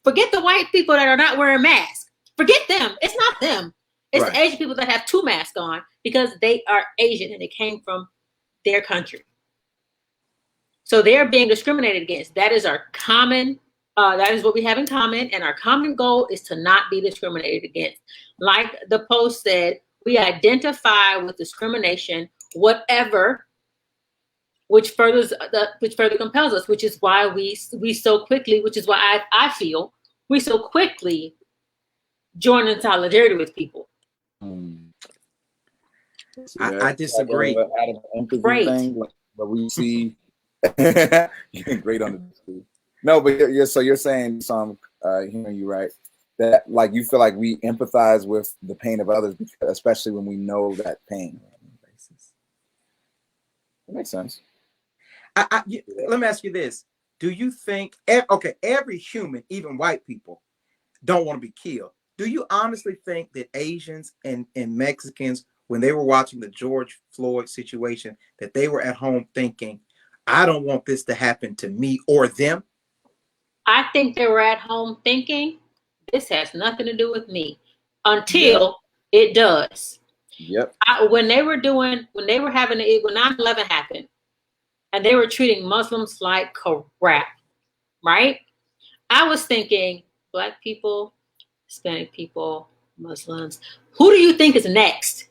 Forget the white people that are not wearing masks. Forget them. It's not them. It's the Asian people that have 2 masks on because they are Asian and they came from their country. So they're being discriminated against. That is our common, that is what we have in common. And our common goal is to not be discriminated against. Like the post said, we identify with discrimination whatever, which further compels us, which is why we so quickly, which is why I feel we so quickly join in solidarity with people. I disagree. Like out of empathy Great. thing, like what we see. Great on the no, but so you're saying, so I'm hearing you right, that like you feel like we empathize with the pain of others, especially when we know that pain. That makes sense. Let me ask you this: do you think every human, even white people, don't want to be killed? Do you honestly think that Asians and Mexicans, when they were watching the George Floyd situation, that they were at home thinking, I don't want this to happen to me or them? I think they were at home thinking, this has nothing to do with me, until it does. Yep. When 9/11 happened, and they were treating Muslims like crap, right? I was thinking, Black people, Hispanic people, Muslims, who do you think is next?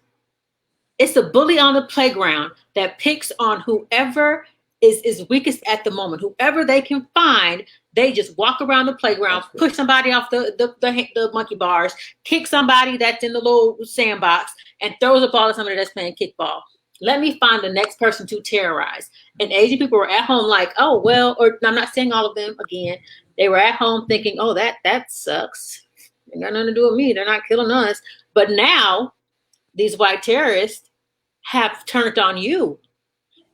It's the bully on the playground that picks on whoever is weakest at the moment. Whoever they can find, they just walk around the playground, push somebody off the monkey bars, kick somebody that's in the little sandbox, and throws a ball at somebody that's playing kickball. Let me find the next person to terrorize. And Asian people were at home like, oh, well, or I'm not saying all of them again. They were at home thinking, oh, that sucks. They got nothing to do with me. They're not killing us. But now these white terrorists have turned on you.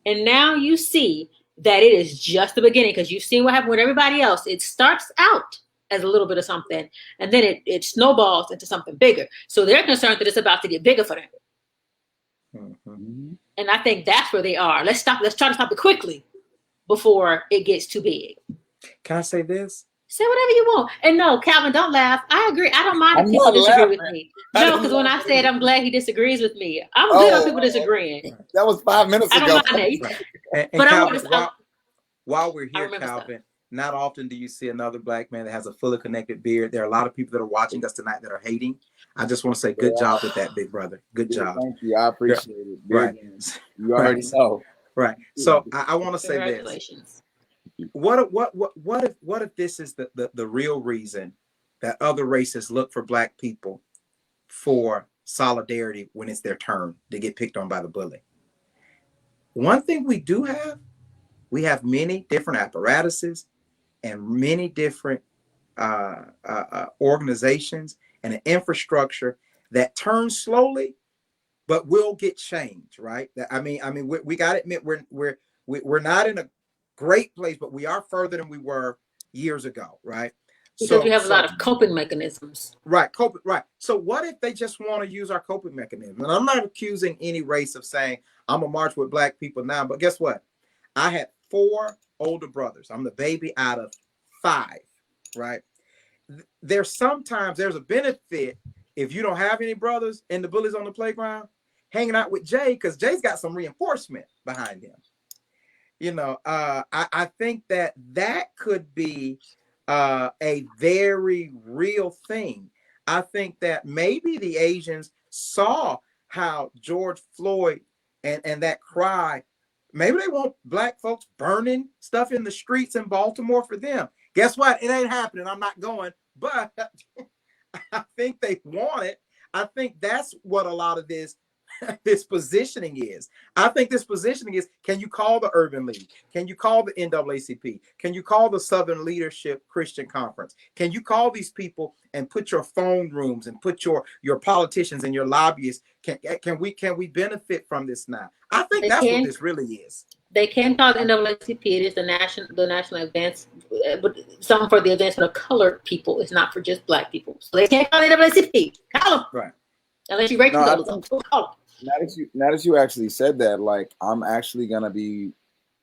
And now you see that it is just the beginning, because you've seen what happened with everybody else. It starts out as a little bit of something, and then it snowballs into something bigger. So they're concerned that it's about to get bigger for them. Mm-hmm. And I think that's where they are. Let's try to stop it quickly before it gets too big. Can I say this? Say whatever you want. And no, Calvin, don't laugh. I agree. I don't mind if people disagree with me. No, because when I said I'm glad he disagrees with me, I'm good on people disagreeing. That was 5 minutes ago. I don't mind that. And Calvin, while we're here, Calvin, not often do you see another Black man that has a fully connected beard. There are a lot of people that are watching us tonight that are hating. I just want to say good job with that, big brother. Good job. Thank you. I appreciate it. Right. You already know. Right. So I want to say this. What if this is the real reason that other races look for Black people for solidarity when it's their turn to get picked on by the bully? One thing we do have, we have many different apparatuses and many different organizations and an infrastructure that turns slowly, but will get changed, right? I mean, we got to admit we're not in a great place, but we are further than we were years ago, right? Because we have a lot of coping mechanisms. Right, right. So what if they just want to use our coping mechanism? And I'm not accusing any race of saying I'm gonna march with Black people now, but guess what? I had 4 older brothers. I'm the baby out of 5, right? There's a benefit if you don't have any brothers and the bullies on the playground, hanging out with Jay, because Jay's got some reinforcement behind him. You know, I think that could be a very real thing. I think that maybe the Asians saw how George Floyd and that cry, maybe they want Black folks burning stuff in the streets in Baltimore for them. Guess what? It ain't happening. I'm not going, but I think they want it. I think that's what a lot of this positioning is. I think this positioning is, can you call the Urban League? Can you call the NAACP? Can you call the Southern Leadership Christian Conference? Can you call these people and put your phone rooms and put your politicians and your lobbyists? Can we benefit from this now? I think that's what this really is. They can call the NAACP. It is the national advance, but something for the advancement of colored people. It's not for just Black people. So they can't call the NAACP. Call them. Right. Unless you rate them. Now that you actually said that, like, I'm actually gonna be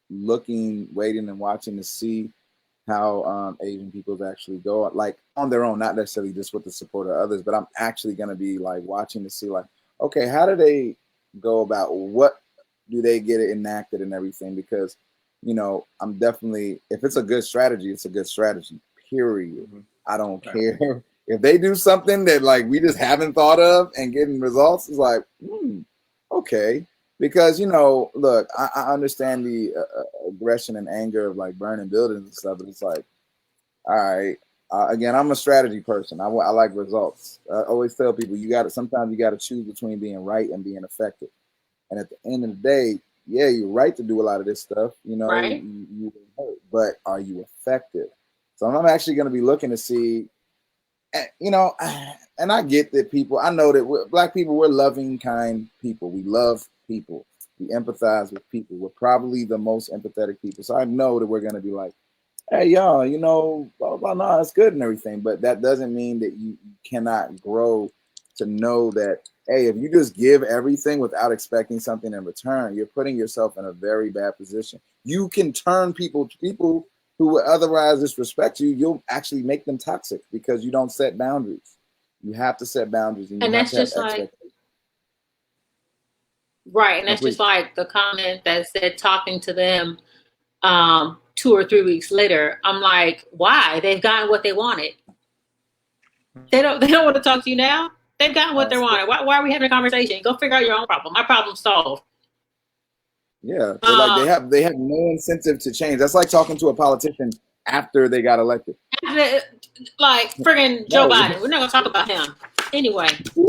waiting and watching to see how Asian peoples actually go, like, on their own, not necessarily just with the support of others, but I'm actually gonna be like watching to see, like, okay, how do they go about, what do they get it enacted and everything? Because, you know, I'm definitely, if it's a good strategy, it's a good strategy, period. Mm-hmm. I don't care if they do something that, like, we just haven't thought of and getting results. It's like, okay, Because, you know, look, I understand the aggression and anger of like burning buildings and stuff, but it's like, all right. Again, I'm a strategy person. I like results. I always tell people sometimes you got to choose between being right and being effective. And at the end of the day, yeah, you're right to do a lot of this stuff. You know, Right. you hurt, but are you effective? So I'm actually going to be looking to see, you know, and I get that I know that Black people, we're loving, kind people. We love people. We empathize with people. We're probably the most empathetic people. So I know that we're going to be like, hey, y'all, you know, blah, blah, blah, that's good and everything. But that doesn't mean that you cannot grow to know that, hey, if you just give everything without expecting something in return, you're putting yourself in a very bad position. You can turn people who would otherwise disrespect you, you'll actually make them toxic because you don't set boundaries. You have to set boundaries and you And have that's to have just like, expectations. right. And No, that's just please. like the comment that said talking to them 2 or 3 weeks later. I'm like, why? They've gotten what they wanted. They don't want to talk to you now. They've gotten what they wanted. Why are we having a conversation? Go figure out your own problem. My problem's solved. Yeah, they're like they have no incentive to change. That's like talking to a politician after they got elected. Like friggin' Joe No, Biden. We're not gonna talk about him anyway. yeah.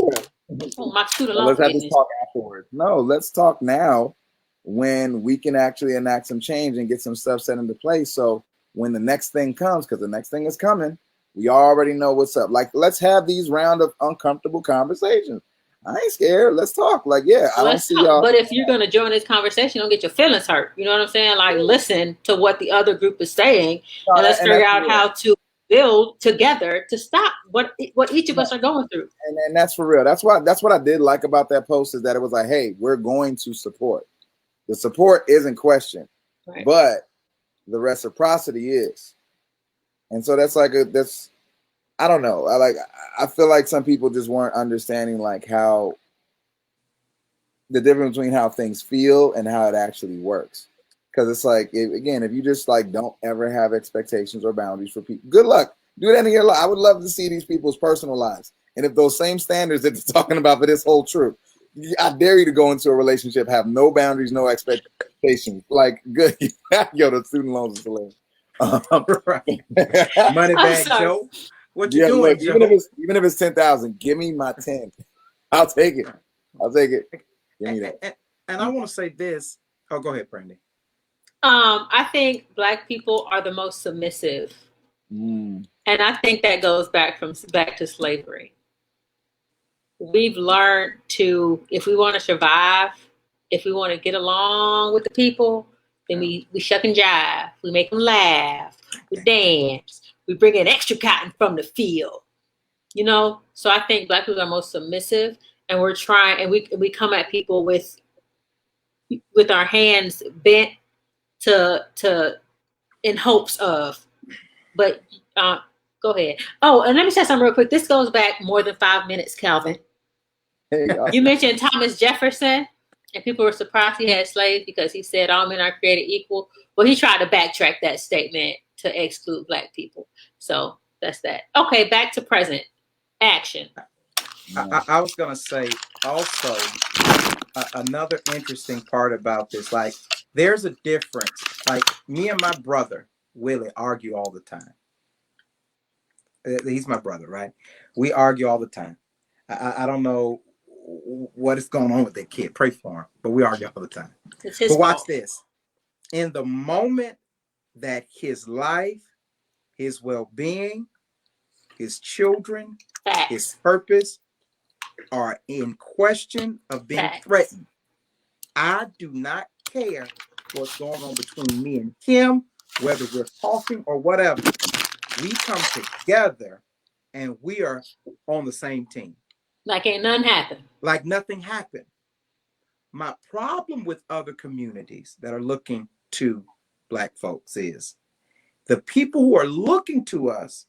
Oh, my student Well, loan let's have this forgiveness. talk afterwards. No, let's talk now when we can actually enact some change and get some stuff set into place. So when the next thing comes, because the next thing is coming, we already know what's up. Like, let's have these round of uncomfortable conversations. I ain't scared. Let's talk. Like, yeah, I don't see y'all. But if you're going to join this conversation, don't get your feelings hurt. You know what I'm saying? Like, listen to what the other group is saying, and let's figure out how to build together to stop what each of us are going through. And that's for real. That's what I did like about that post is that it was like, hey, we're going to support. The support isn't question, Right. but the reciprocity is. And so that's I don't know. I feel like some people just weren't understanding like how the difference between how things feel and how it actually works. Because it's like, again, if you just like don't ever have expectations or boundaries for people, good luck. Do that in your life. I would love to see these people's personal lives. And if those same standards that they're talking about for this whole true, I dare you to go into a relationship, have no boundaries, no expectations. Like, good. Yo, the student loans is hilarious. Right. Money bag Joe. What you doing, look, Joe? even if it's 10,000, give me my 10. I'll take it. Give me that. And I want to say this. Oh, go ahead, Brandy. I think Black people are the most submissive, and I think that goes back to slavery. We've learned to, if we want to survive, if we want to get along with the people, then we shuck and jive. We make them laugh. We dance. We bring in extra cotton from the field. You know, so I think Black people are most submissive, and we're trying, and we come at people with our hands bent to in hopes of. But go ahead. Oh, and let me say something real quick. This goes back more than 5 minutes, Calvin. Hey, you mentioned Thomas Jefferson, and people were surprised he had slaves because he said all men are created equal. Well, he tried to backtrack that statement to exclude Black people. So that's that. Okay, back to present action. I was going to say also another interesting part about this. Like, there's a difference. Like, me and my brother, Willie, argue all the time. He's my brother, right? We argue all the time. I don't know what is going on with that kid. Pray for him. But we argue all the time. It's his but watch fault. this. In the moment that his life, his well-being, his children, Facts. his purpose are in question of being Facts. threatened, I do not care what's going on between me and him, whether we're talking or whatever. We come together and we are on the same team. Like ain't nothing happened. Like nothing happened. My problem with other communities that are looking to Black folks is the people who are looking to us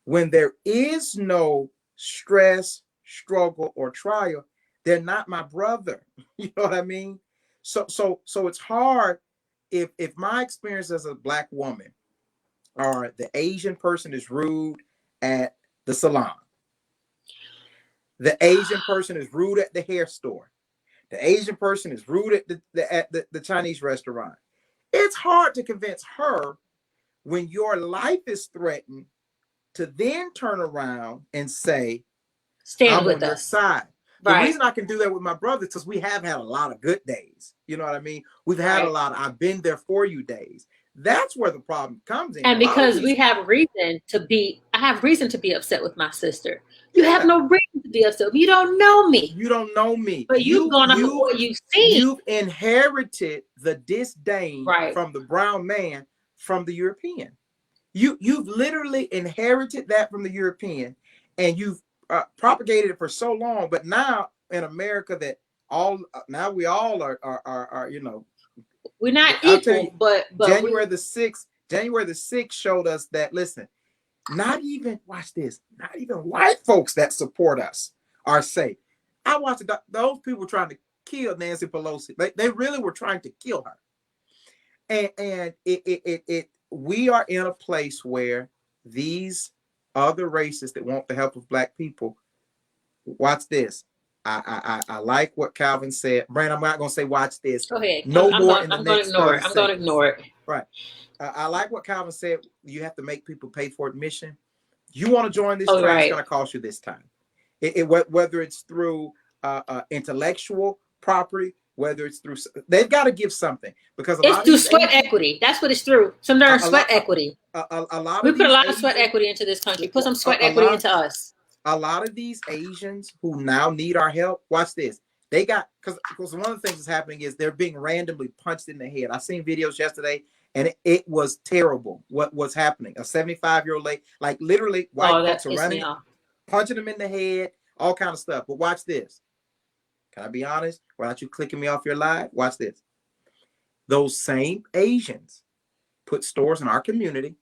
when there is no stress, struggle, or trial, they're not my brother. You know what I mean? So it's hard if my experience as a Black woman or the Asian person is rude at the salon. The Asian person is rude at the hair store. The Asian person is rude at the Chinese restaurant. It's hard to convince her when your life is threatened to then turn around and say, Stand I'm with on your us. side. The Right. reason I can do that with my brother is because we have had a lot of good days. You know what I mean? We've had a lot of I've been there for you days. That's where the problem comes in. And because we have reason to be, I have reason to be upset with my sister. You have no reason to be upset. You don't know me. You don't know me. But you've gone off of what you've seen. You've inherited the disdain from the brown man from the European. You've literally inherited that from the European, and you've propagated it for so long. But now in America, that now we all are you know, we're not equal. But January the 6th showed us that, listen, not even, watch this, not even white folks that support us are safe. I watched those people trying to kill Nancy Pelosi. They really were trying to kill her. And we are in a place where these other races that want the help of Black people, watch this. I like what Calvin said. Brand, I'm not going to say watch this. Go ahead. No more in the next 30 seconds. I'm going to ignore it. Right. I like what Calvin said. You have to make people pay for admission. You want to join this train, it's going to cost you this time. Whether it's through intellectual property, whether it's through, they've got to give something, because it's through sweat equity. That's what it's through. Some darn sweat equity. We put a lot of sweat equity into this country. Put some sweat equity into us. A lot of these Asians who now need our help, watch this. They got, because one of the things that's happening is they're being randomly punched in the head. I seen videos yesterday, and it was terrible what was happening. A 75-year-old lady, like literally white folks are running, punching them in the head, all kind of stuff. But watch this. Can I be honest? Without you clicking me off your live, watch this. Those same Asians put stores in our community,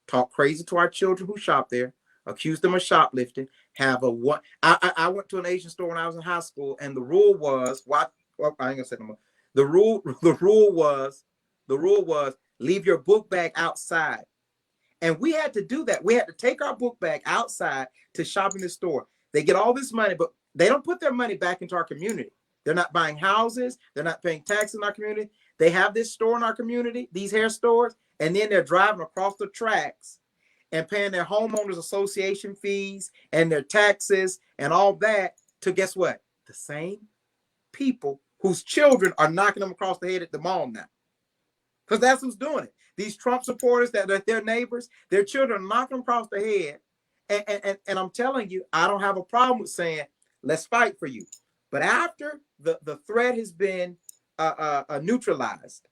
talk crazy to our children who shop there, accuse them of shoplifting, have a what? I went to an Asian store when I was in high school, and the rule was, what? Well, I ain't gonna say no more. The rule was leave your book bag outside. And we had to do that. We had to take our book bag outside to shop in the store. They get all this money, but they don't put their money back into our community. They're not buying houses. They're not paying taxes in our community. They have this store in our community, these hair stores, and then they're driving across the tracks and paying their homeowners association fees and their taxes and all that to, guess what? The same people whose children are knocking them across the head at the mall now. Because that's who's doing it. These Trump supporters that are their neighbors, their children are knocking them across the head. And I'm telling you, I don't have a problem with saying, let's fight for you. But after the threat has been neutralized,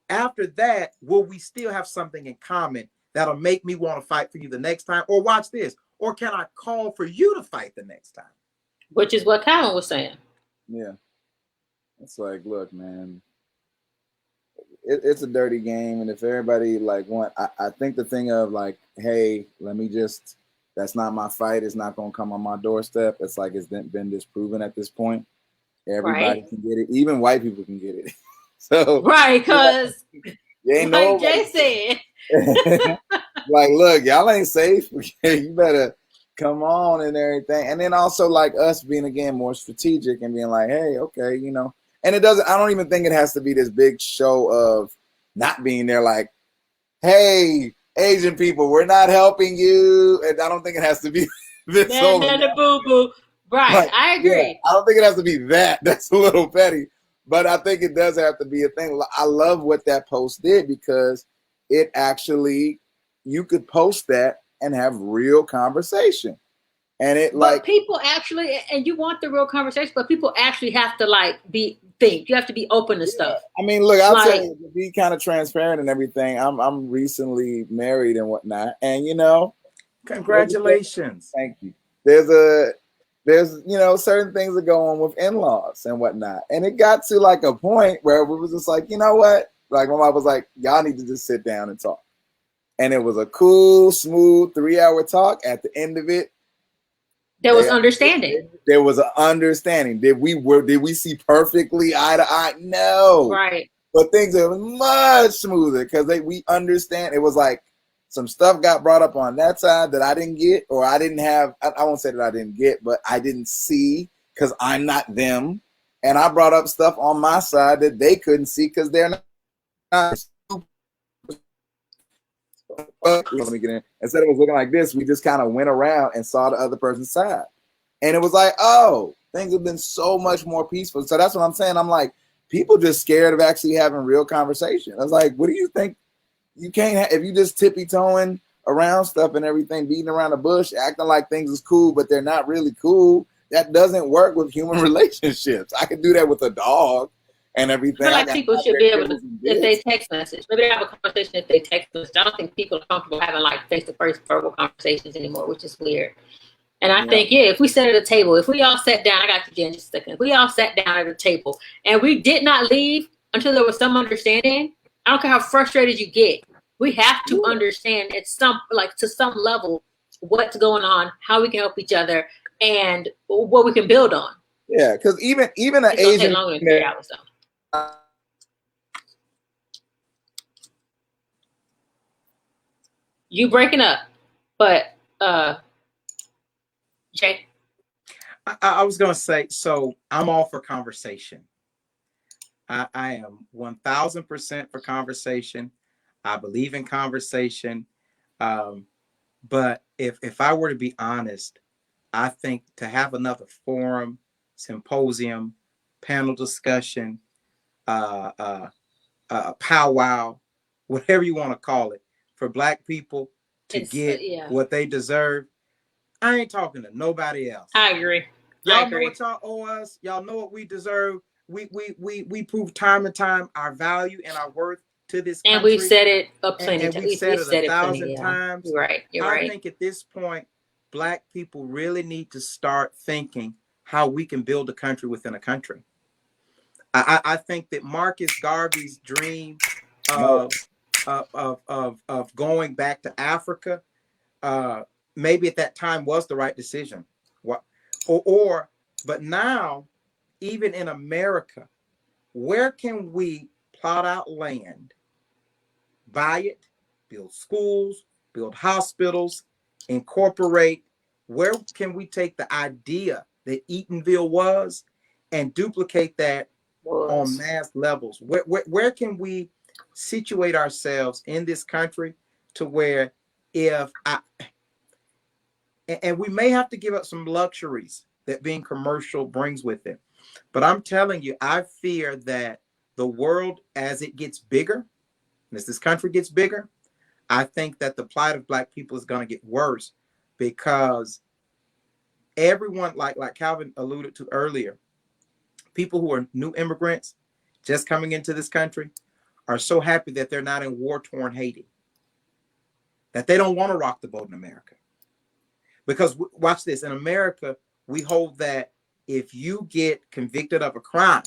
after that, will we still have something in common that'll make me want to fight for you the next time? Or watch this. Or can I call for you to fight the next time? Which is what Calvin was saying. Yeah. It's like, look, man, it's a dirty game. And if everybody like I think the thing of like, hey, that's not my fight. It's not going to come on my doorstep. It's like, it's been disproven at this point. Everybody can get it. Even white people can get it. So because like Jay said, like, look, y'all ain't safe. You better come on and everything. And then also like us being, again, more strategic and being like, hey, okay, you know. And I don't even think it has to be this big show of not being there like, hey, Asian people, we're not helping you. And I don't think it has to be this. Boo-boo. Right, I agree. Yeah, I don't think it has to be that. That's a little petty. But I think it does have to be a thing. I love what that post did, because it actually, you could post that and have real conversation. And people actually, and you want the real conversation, but people actually have to think. You have to be open to stuff. I mean, look, I'll tell you, to be kind of transparent and everything. I'm recently married and whatnot, and you know, congratulations. Thank you. There's certain things that go on with in-laws and whatnot, and it got to like a point where we was just like, you know what? Like my mom was like, y'all need to just sit down and talk, and it was a cool, smooth 3-hour talk. At the end of it, there was understanding. There was an understanding. Did we see perfectly eye to eye? No. Right. But things are much smoother because we understand. It was like some stuff got brought up on that side that I didn't get, or I didn't have. I won't say that I didn't get, but I didn't see because I'm not them. and I brought up stuff on my side that they couldn't see because they're not. Let me get in. Instead of it was looking like this, we just kind of went around and saw the other person's side. And it was like, oh, things have been so much more peaceful. So that's what I'm saying. I'm like, people just scared of actually having real conversation. I was like, what do you think? You can't if you just tippy-toeing around stuff and everything, beating around the bush, acting like things is cool, but they're not really cool. That doesn't work with human relationships. I could do that with a dog and everything. I feel like people should be able to, if they text message, maybe they have a conversation if they text message. I don't think people are comfortable having like face-to-face verbal conversations anymore, which is weird. And I think, if we sat at a table, if we all sat down, I got you, Jen, just a second. If we all sat down at a table and we did not leave until there was some understanding, I don't care how frustrated you get. We have to understand at to some level what's going on, how we can help each other, and what we can build on. Yeah, because even an It's Asian take longer than 3 hours though. You breaking up, but Jay. I was going to say, so I'm all for conversation. I am 1000% for conversation. I believe in conversation. But if I were to be honest, I think to have another forum, symposium, panel discussion, powwow, whatever you want to call it, for Black people to get what they deserve, I ain't talking to nobody else. I agree. Y'all know what y'all owe us. Y'all know what we deserve. We prove time and time our value and our worth to this country. And we've said it a plenty times. And we've said it 1,000 times. You're right. I think at this point, Black people really need to start thinking how we can build a country within a country. I think that Marcus Garvey's dream of going back to Africa, maybe at that time was the right decision. But now, even in America, where can we plot out land, buy it, build schools, build hospitals, incorporate? Where can we take the idea that Eatonville was and duplicate that on mass levels? Where can we situate ourselves in this country to where and we may have to give up some luxuries that being commercial brings with it. But I'm telling you, I fear that the world, as it gets bigger, as this country gets bigger, I think that the plight of Black people is going to get worse, because everyone, like Calvin alluded to earlier, people who are new immigrants just coming into this country are so happy that they're not in war-torn Haiti, that they don't want to rock the boat in America. Because watch this, in America, we hold that if you get convicted of a crime,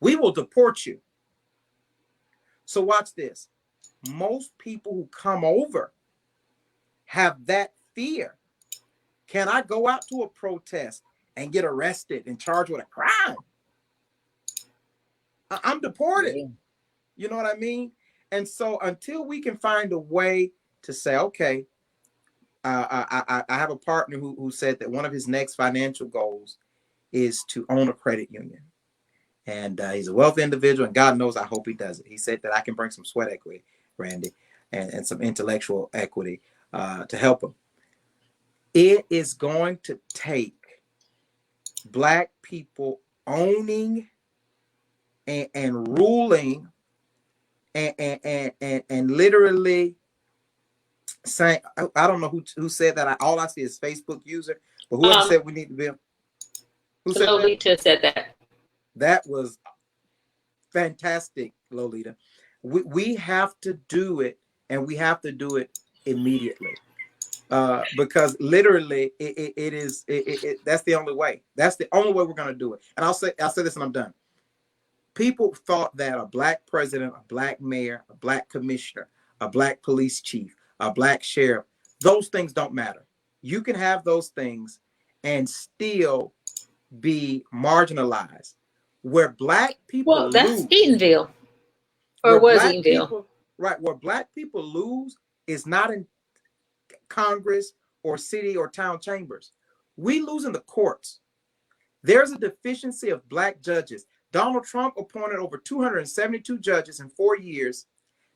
we will deport you. So watch this. Most people who come over have that fear. Can I go out to a protest and get arrested and charged with a crime? I'm deported. Yeah. You know what I mean? And so until we can find a way to say, okay, I have a partner who said that one of his next financial goals is to own a credit union. And he's a wealthy individual, and God knows I hope he does it. He said that I can bring some sweat equity, Randy, and some intellectual equity to help him. It is going to take Black people owning and ruling and literally saying, I don't know who said that. All I see is Facebook user, but whoever said we need to be. Who said Lolita said that? That was fantastic, Lolita. We have to do it, and we have to do it immediately, because literally it is that's the only way. That's the only way we're going to do it. And I'll say this, and I'm done. People thought that a Black president, a Black mayor, a Black commissioner, a Black police chief, a Black sheriff, those things don't matter. You can have those things and still be marginalized. Where Black people that's lose, Eatonville, or was Eatonville, people, right? Where Black people lose is not in Congress or city or town chambers. We lose in the courts. There's a deficiency of black judges. Donald Trump appointed over 272 judges in 4 years.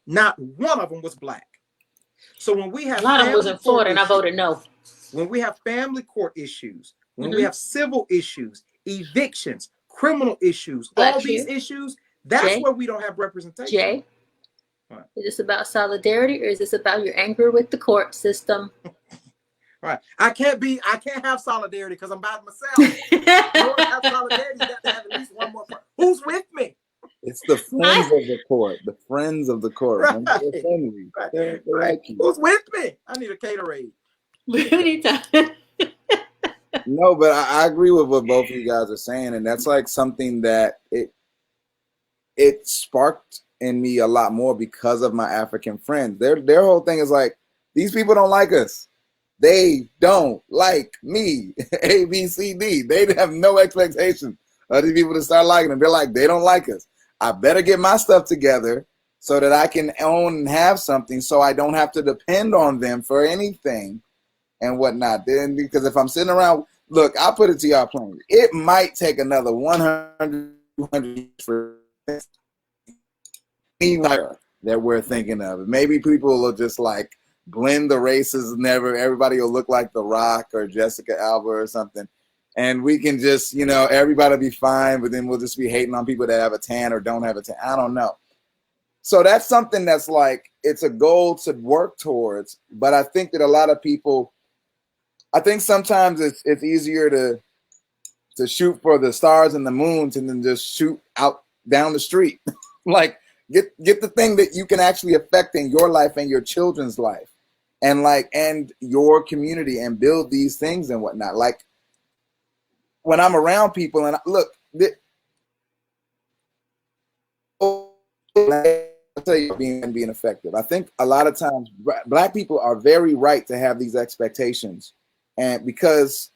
Not one of them was black. So when we have a lot of them was in Florida, and I voted no. When we have family court issues, when we have civil issues, evictions, criminal issues, all these issues, that's where we don't have representation. Jay, is this about solidarity, or is this about your anger with the court system? Right. I can't have solidarity because I'm by myself. You don't have solidarity, you got to have at least one more person. Who's with me? It's the friends of the court. The friends of the court. Right. They're friendly. They're like you. Who's with me? I need a Gatorade. No, but I agree with what both of you guys are saying, and that's like something that it sparked in me a lot more because of my African friends. Their whole thing is like, these people don't like us. They don't like me. A, B, C, D. They have no expectation of these people to start liking them. They're like, they don't like us. I better get my stuff together so that I can own and have something, so I don't have to depend on them for anything and whatnot. Then, because if I'm sitting around, look, I'll put it to y'all plain. It might take another 100, 200 years for that we're thinking of. Maybe people will just like blend the races. Everybody will look like The Rock or Jessica Alba or something. And we can just, everybody will be fine, but then we'll just be hating on people that have a tan or don't have a tan. I don't know. So that's something that's like, it's a goal to work towards. But I think that a lot of people, I think sometimes it's easier to shoot for the stars and the moons and then just shoot out down the street. Like, get the thing that you can actually affect in your life and your children's life, and your community, and build these things and whatnot. Like, when I'm around people and I'll tell you, being effective. I think a lot of times black people are very right to have these expectations, and because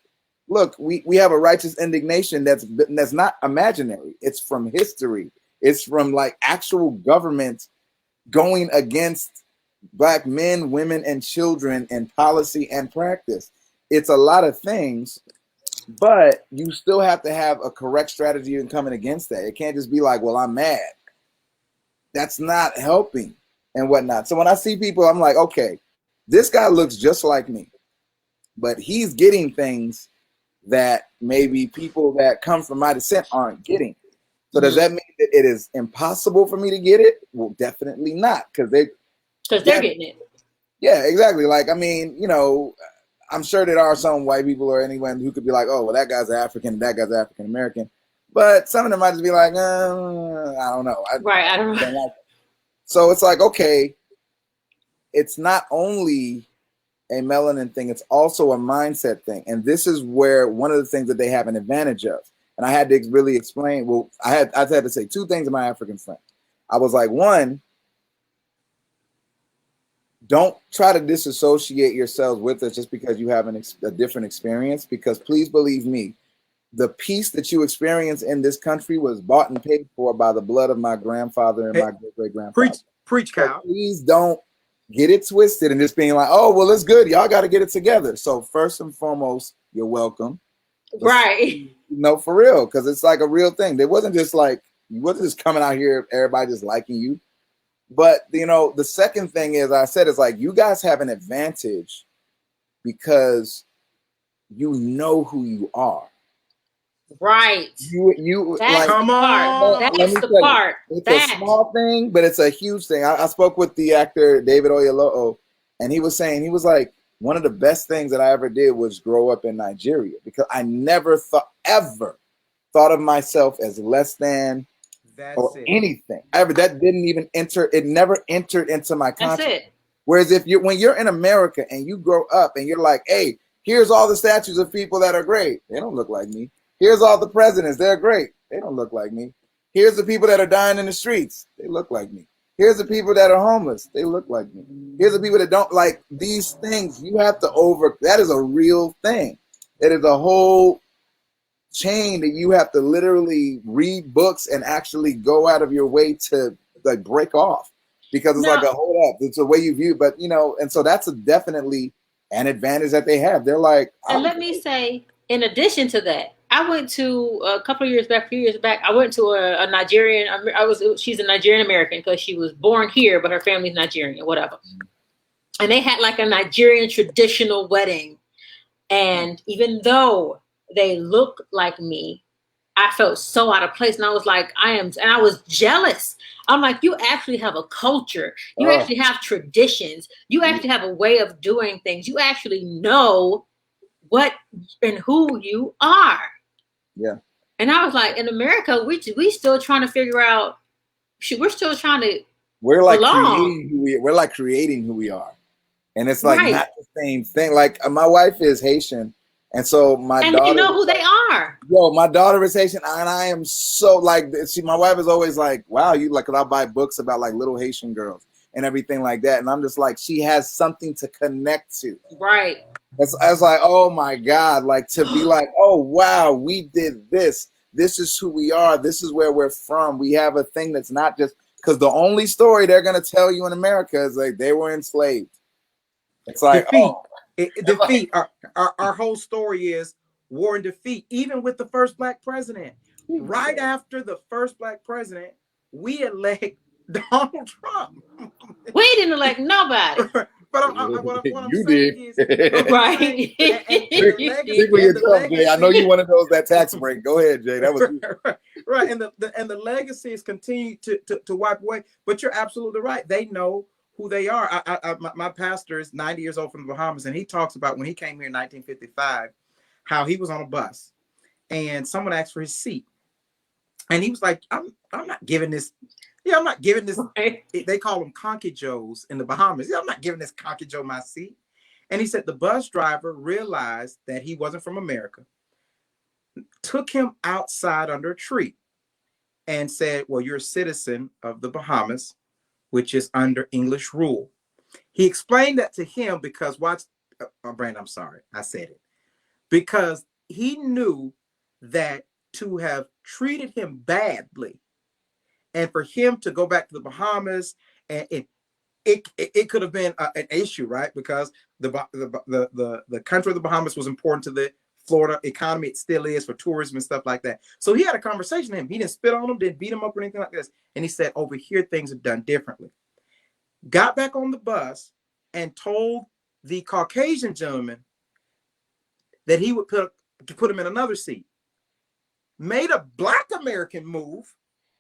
look, we have a righteous indignation that's not imaginary. It's from history. It's from like actual government going against black men, women, and children in policy and practice. It's a lot of things, but you still have to have a correct strategy in coming against that. It can't just be like, well, I'm mad. That's not helping and whatnot. So when I see people, I'm like, okay, this guy looks just like me, but he's getting things that maybe people that come from my descent aren't getting. So does that mean that it is impossible for me to get it? Well, definitely not, because they're getting it. Yeah, exactly. Like, I mean, I'm sure there are some white people or anyone who could be like, oh, well, that guy's African, that guy's African American. But some of them might just be like, I don't know. I don't know. So it's like, okay, it's not only a melanin thing, it's also a mindset thing. And this is where one of the things that they have an advantage of. And I had to really explain, I've had to say two things to my African friend. I was like, one, don't try to disassociate yourselves with us just because you have a different experience, because please believe me, the peace that you experience in this country was bought and paid for by the blood of my grandfather and my great-great-grandfather. Preach, Kyle. So please don't get it twisted and just being like, oh, well, it's good. Y'all got to get it together. So first and foremost, you're welcome. Right. No, for real, because it's like a real thing. It wasn't just like, you wasn't just coming out here, everybody just liking you. But, the second thing is, I said, is like, you guys have an advantage because you know who you are. Right. You that's like, come on. That's the part. It's a small thing, but it's a huge thing. I spoke with the actor David Oyelowo, and he was like, one of the best things that I ever did was grow up in Nigeria, because I never ever thought of myself as less than anything. That didn't even enter. It never entered into my consciousness. Whereas when you're in America and you grow up and you're like, hey, here's all the statues of people that are great. They don't look like me. Here's all the presidents. They're great. They don't look like me. Here's the people that are dying in the streets. They look like me. Here's the people that are homeless. They look like me. Here's the people that don't like these things. You have to that is a real thing. It is a whole chain that you have to literally read books and actually go out of your way to like break off, because it's like a hold up. It's the way you view, but and so that's definitely an advantage that they have. They're like, and let me say, in addition to that, I went to a couple of years back, a few years back. I went to a Nigerian. She's a Nigerian American because she was born here, but her family's Nigerian, whatever. And they had like a Nigerian traditional wedding. And even though they looked like me, I felt so out of place. And I was like, and I was jealous. I'm like, you actually have a culture. You actually have traditions. You actually have a way of doing things. You actually know what and who you are. Yeah. And I was like, in America, we still trying to figure out. We're still trying to. We're like belong. creating who we are, and it's like not the same thing. Like my wife is Haitian, and so my daughter. And you know who they are. Yo, my daughter is Haitian, and I am so like. My wife is always like, "Wow, you like." Cause I buy books about like little Haitian girls and everything like that, and I'm just like, she has something to connect to. Right. It's like, oh my God, like to be like, oh wow, we did this. This is who we are. This is where we're from. We have a thing that's not just because the only story they're gonna tell you in America is like they were enslaved. It's like defeat. Our whole story is war and defeat. Even with the first black president, right after the first black president, we elect Donald Trump. We didn't elect nobody. But what I'm saying is, right. I know you wanted those that tax break. Go ahead, Jay. That was right. And the legacies continue to wipe away. But you're absolutely right. They know who they are. My pastor is 90 years old from the Bahamas, and he talks about when he came here in 1955, how he was on a bus, and someone asked for his seat, and he was like, "I'm not giving this." Yeah, I'm not giving this. They call them Conky Joes in the Bahamas. Yeah, I'm not giving this Conky Joe my seat. And he said the bus driver realized that he wasn't from America, took him outside under a tree and said, well, you're a citizen of the Bahamas, which is under English rule. He explained that to him because Brandon, I'm sorry, I said it. Because he knew that to have treated him badly, and for him to go back to the Bahamas, and it could have been an issue, right? Because the country of the Bahamas was important to the Florida economy. It still is for tourism and stuff like that. So he had a conversation with him. He didn't spit on him, didn't beat him up or anything like this. And he said, over here, things are done differently. Got back on the bus and told the Caucasian gentleman that he would put him in another seat. Made a Black American move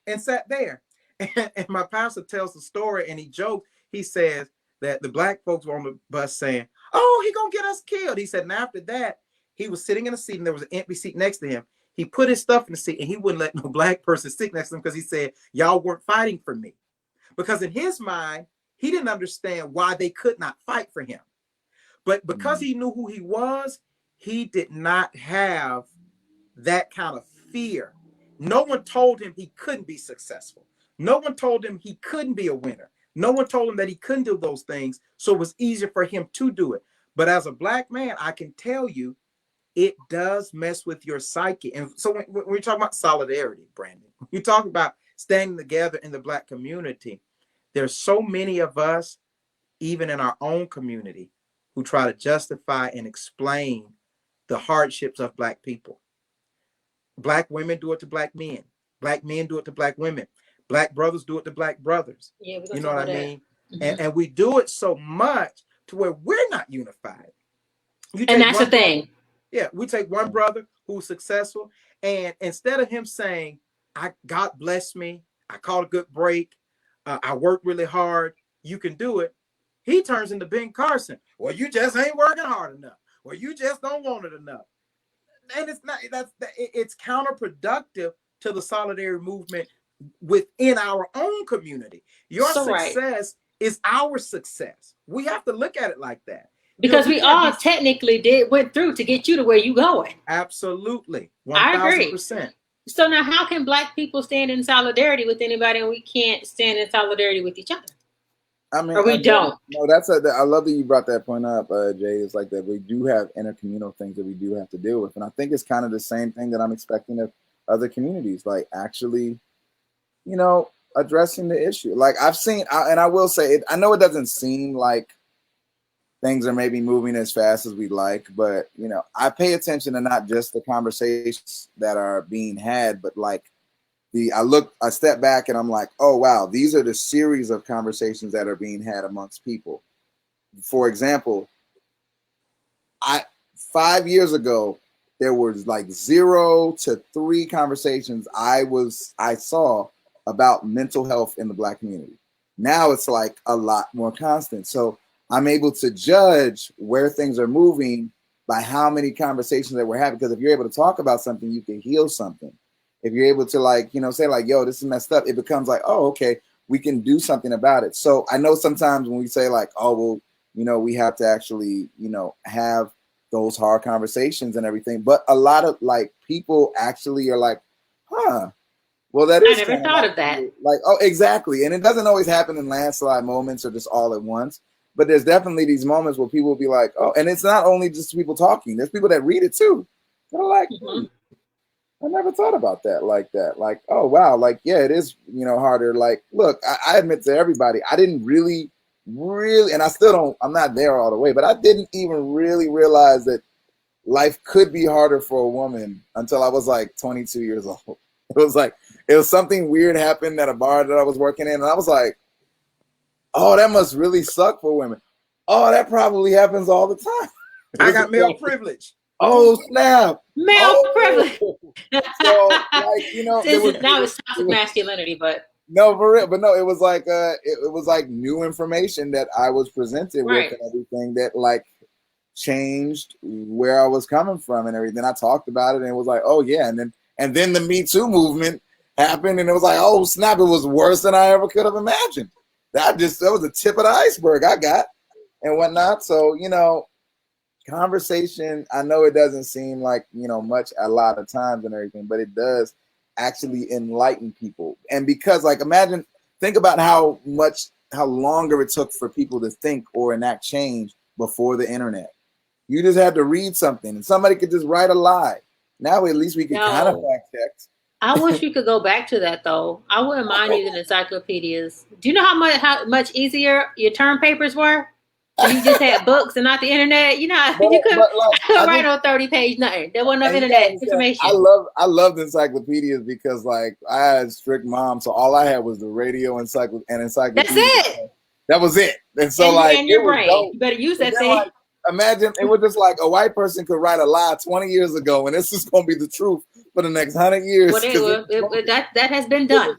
and sat there. And my pastor tells the story, and he joked. He says that the Black folks were on the bus saying, oh, he gonna get us killed. He said, and after that, he was sitting in a seat and there was an empty seat next to him. He put his stuff in the seat and he wouldn't let no Black person sit next to him because he said, y'all weren't fighting for me. Because in his mind, he didn't understand why they could not fight for him. But because he knew who he was, he did not have that kind of fear. No one told him he couldn't be successful. No one told him he couldn't be a winner. No one told him that he couldn't do those things. So it was easier for him to do it. But as a Black man, I can tell you, it does mess with your psyche. And so when we're talking about solidarity, Brandon, you talk about standing together in the Black community. There's so many of us, even in our own community, who try to justify and explain the hardships of Black people. Black women do it to Black men. Black men do it to Black women. Black brothers do it to Black brothers. Yeah, you know what I mean? Mm-hmm. And we do it so much to where we're not unified. And that's the thing. Yeah, we take one brother who's successful, and instead of him saying, God bless me, I caught a good break, I worked really hard, you can do it, he turns into Ben Carson. Well, you just ain't working hard enough. Well, you just don't want it enough. And it's counterproductive to the solidarity movement within our own community. Your success is our success. We have to look at it like that. Because we all technically went through to get you to where you going. Absolutely. 1000%. I agree. So now how can Black people stand in solidarity with anybody and we can't stand in solidarity with each other? I mean, or we don't. No, I love that you brought that point up, Jay. It's like that we do have intercommunal things that we do have to deal with. And I think it's kind of the same thing that I'm expecting of other communities, like actually, addressing the issue. Like I've seen, and I will say, I know it doesn't seem like things are maybe moving as fast as we'd like, but you know, I pay attention to not just the conversations that are being had, but like I step back and I'm like, oh wow, these are the series of conversations that are being had amongst people. For example, 5 years ago, there was like 0 to 3 conversations I saw about mental health in the Black community. Now it's like a lot more constant. So I'm able to judge where things are moving by how many conversations that we're having. Because if you're able to talk about something, you can heal something. If you're able to like, you know, say like, yo, this is messed up, it becomes like, oh, okay, we can do something about it. So I know sometimes when we say like, oh, well, you know, we have to actually, you know, have those hard conversations and everything. But a lot of like people actually are like, huh, well, that I is never kind of thought of that. like, oh, exactly. And it doesn't always happen in landslide moments or just all at once. But there's definitely these moments where people will be like, oh, and it's not only just people talking. There's people that read it too. They're like, I never thought about that like that. Like, oh, wow. Like, yeah, it is, you know, harder. Like, look, I admit to everybody, I didn't really, and I still don't, I'm not there all the way, but I didn't even really realize that life could be harder for a woman until I was like 22 years old. It was something weird happened at a bar that I was working in, and I was like, oh, that must really suck for women. Oh, that probably happens all the time. I got male privilege. Oh, snap. Male privilege. So, like, you know, now it's toxic masculinity, but no, for real. But no, it was like it was like new information that I was presented right. with and everything that like changed where I was coming from and everything. I talked about it and it was like, oh yeah, and then the Me Too movement happened and it was like, oh snap, it was worse than I ever could have imagined. That was the tip of the iceberg I got and whatnot. So, you know, conversation, I know it doesn't seem like, you know, much a lot of times and everything, but it does actually enlighten people. And because like think about how longer it took for people to think or enact change before the internet. You just had to read something and somebody could just write a lie. Now at least we can kind of fact check. I wish we could go back to that though. I wouldn't mind using encyclopedias. Do you know how much easier your term papers were? If you just had books and not the internet, you know, you could write on 30-page nothing. There wasn't no internet information. I loved encyclopedias because like I had a strict mom, so all I had was the radio encyclopedia. That's it. That was it. And so and your brain, you better use that thing. Like, imagine it was just like a white person could write a lie 20 years ago, and this is going to be the truth for the next 100 years. Well, that has been done.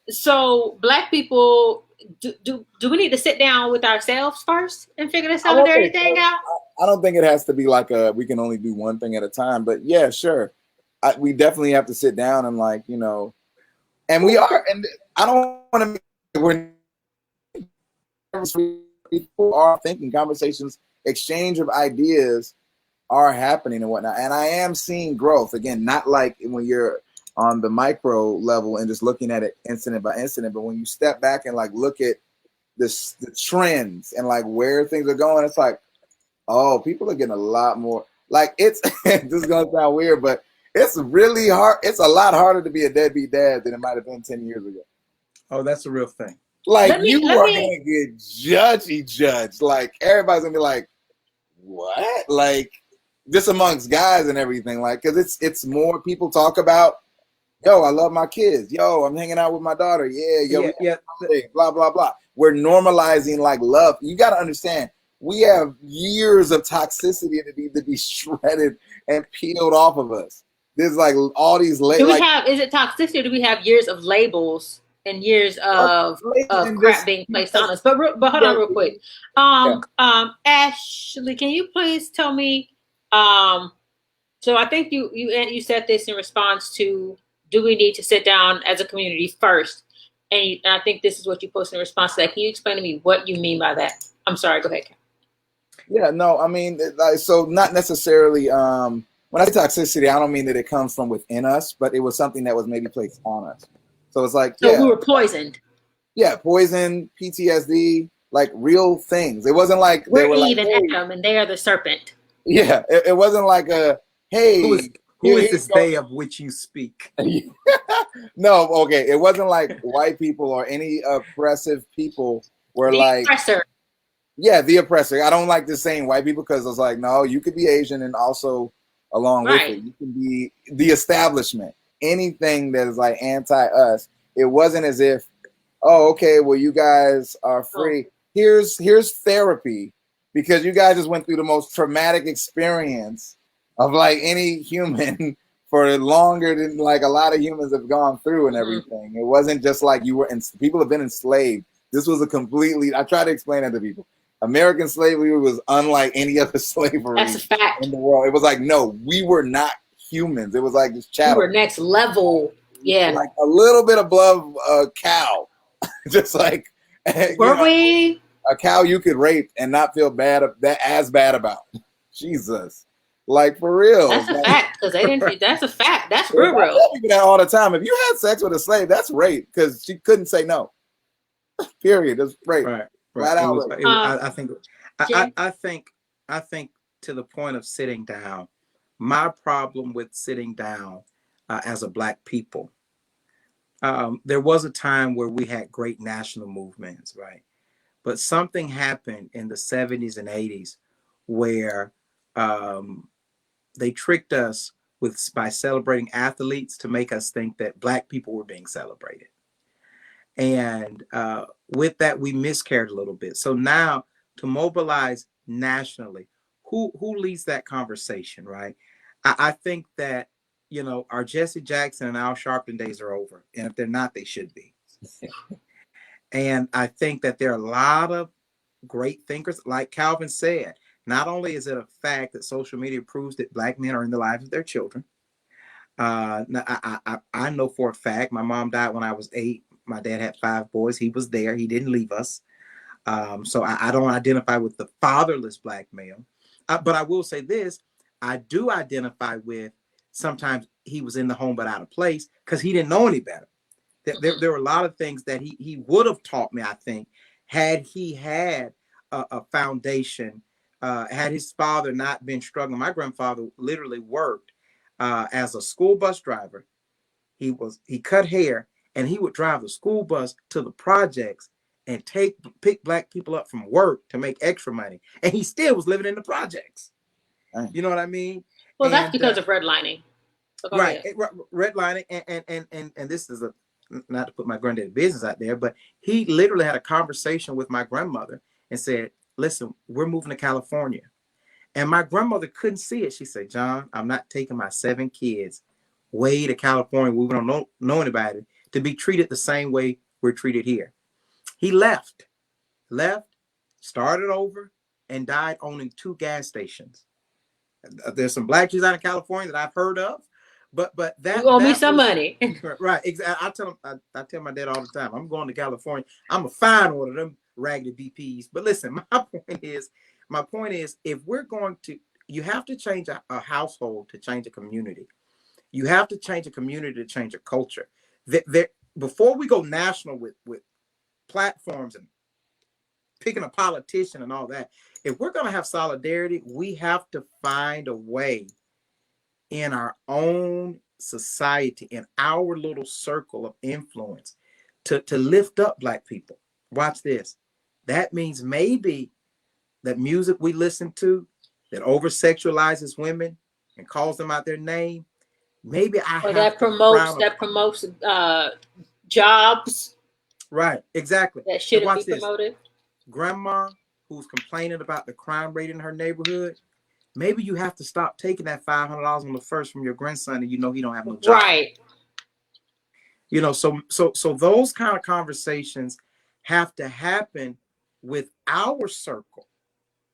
So, Black people, do we need to sit down with ourselves first and figure this solidarity thing out? I don't think it has to be like we can only do one thing at a time. But yeah, sure. We definitely have to sit down and like, you know, and we are. And I don't want to. People are thinking, conversations, exchange of ideas are happening and whatnot. And I am seeing growth again, not like when you're on the micro level and just looking at it incident by incident, but when you step back and like look at the trends and like where things are going, it's like, oh, people are getting a lot more like it's this is gonna sound weird, but it's really hard. It's a lot harder to be a deadbeat dad than it might have been 10 years ago. Oh, that's a real thing. Like you are gonna get judged. Like everybody's gonna be like, what? Like just amongst guys and everything. Like, cause it's more people talk about, yo, I love my kids. Yo, I'm hanging out with my daughter. Yeah, blah, blah, blah. We're normalizing like love. You gotta understand, we have years of toxicity that need to be shredded and peeled off of us. There's like all these is it toxicity or do we have years of labels? And years of crap being placed on us. But hold on real quick. Ashley, can you please tell me, so I think you said this in response to, do we need to sit down as a community first? And I think this is what you posted in response to that. Can you explain to me what you mean by that? I'm sorry, go ahead, Ken. Yeah, no, I mean, so not necessarily, when I say toxicity, I don't mean that it comes from within us, but it was something that was maybe placed on us. So it's like, we were poisoned. Yeah, poison, PTSD, like real things. It wasn't like we're Eve and Adam, and they are the serpent. Yeah, it wasn't like a hey. Who is this they of which you speak? No, okay, it wasn't like white people or any oppressive people were like. Oppressor. Yeah, the oppressor. I don't like this saying white people because it's like, no, you could be Asian and also along with Right. it, you can be the establishment. Anything that is like anti-us. It wasn't as if, oh, okay, well, you guys are free. Here's therapy because you guys just went through the most traumatic experience of like any human for longer than like a lot of humans have gone through and everything. It wasn't just like you were, people have been enslaved. This was a completely, I try to explain that to people. American slavery was unlike any other slavery That's a fact. in the world. It was like, no, we were not humans. It was like this We chattel. were next level. Yeah. Like a little bit above a cow. Just like, Were we? a cow you could rape and not feel bad about. Jesus. Like for real. That's a like, fact. Because they didn't that's a fact. That's real. I tell people that all the time. If you had sex with a slave, that's rape because she couldn't say no. Period. That's rape. Right. Flat out. I think to the point of sitting down, my problem with sitting down as a Black people, there was a time where we had great national movements, right? But something happened in the 70s and 80s where they tricked us by celebrating athletes to make us think that Black people were being celebrated. And with that, we miscarried a little bit. So now to mobilize nationally, who leads that conversation, right? I think that, you know, our Jesse Jackson and Al Sharpton days are over. And if they're not, they should be. And I think that there are a lot of great thinkers, like Calvin said. Not only is it a fact that social media proves that Black men are in the lives of their children. I know for a fact, my mom died when I was 8. My dad had 5 boys. He was there. He didn't leave us. So I don't identify with the fatherless Black male. But I will say this. I do identify with sometimes he was in the home but out of place because he didn't know any better. There were a lot of things that he would have taught me, I think, had he had a foundation, had his father not been struggling. My grandfather literally worked as a school bus driver. He cut hair and he would drive the school bus to the projects and pick Black people up from work to make extra money. And he still was living in the projects. You know what I mean? Well, that's because of redlining. Right. Redlining. And this is not to put my granddad's business out there, but he literally had a conversation with my grandmother and said, listen, we're moving to California. And my grandmother couldn't see it. She said, John, I'm not taking my 7 kids way to California. We don't know anybody to be treated the same way we're treated here. He left, started over, and died owning 2 gas stations. There's some Black Jews out in California that I've heard of, but that you owe me some money. Right. Exactly. I tell my dad all the time, I'm going to California. I'm gonna find one of them raggedy BPs. But listen, my point is, if we're going to, you have to change a household to change a community. You have to change a community to change a culture. Before we go national with platforms and picking a politician and all that, if we're going to have solidarity, we have to find a way in our own society, in our little circle of influence, to lift up Black people. Watch this. That means maybe that music we listen to that over-sexualizes women and calls them out their name, maybe that promotes jobs. Right, exactly. That shouldn't be promoted. Grandma who's complaining about the crime rate in her neighborhood, maybe you have to stop taking that $500 on the first from your grandson and you know he don't have no job. Right. You know, so those kind of conversations have to happen with our circle.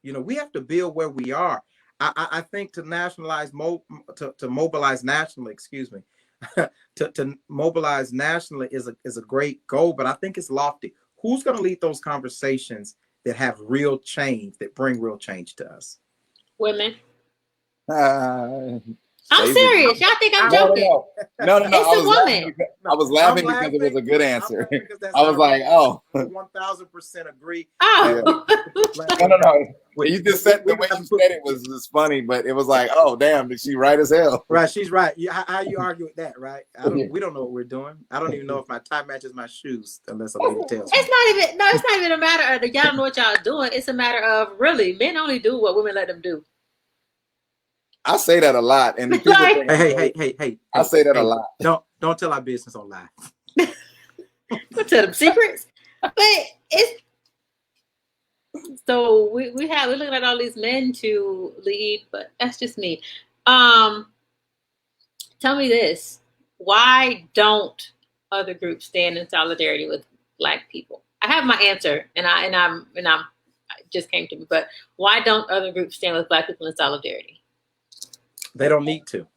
You know, we have to build where we are. I think to mobilize nationally, excuse me, to mobilize nationally is a great goal, but I think it's lofty. Who's going to lead those conversations that have real change, that bring real change to us? Women. I'm Lazy. serious. Y'all think I'm No, joking? no. It's I a was laughing woman. because, I was laughing because it was a good answer. I was like, oh. 1000% agree. Yeah. Oh. No. You just said the way you said it was just funny, but it was like, oh damn, did she right as hell? Right, she's right. How you argue with that, right? We don't know what we're doing. I don't even know if my tie matches my shoes unless a lady tells me. It's not even a matter of y'all don't know what y'all doing. It's a matter of really men only do what women let them do. I say that a lot, and people Like- think Hey. I say that a lot. Don't tell our business on live. What, tell them secrets? But it's so we're looking at all these men to lead, but that's just me. Tell me this: why don't other groups stand in solidarity with Black people? I have my answer, and I'm it just came to me. But why don't other groups stand with Black people in solidarity? They don't need to.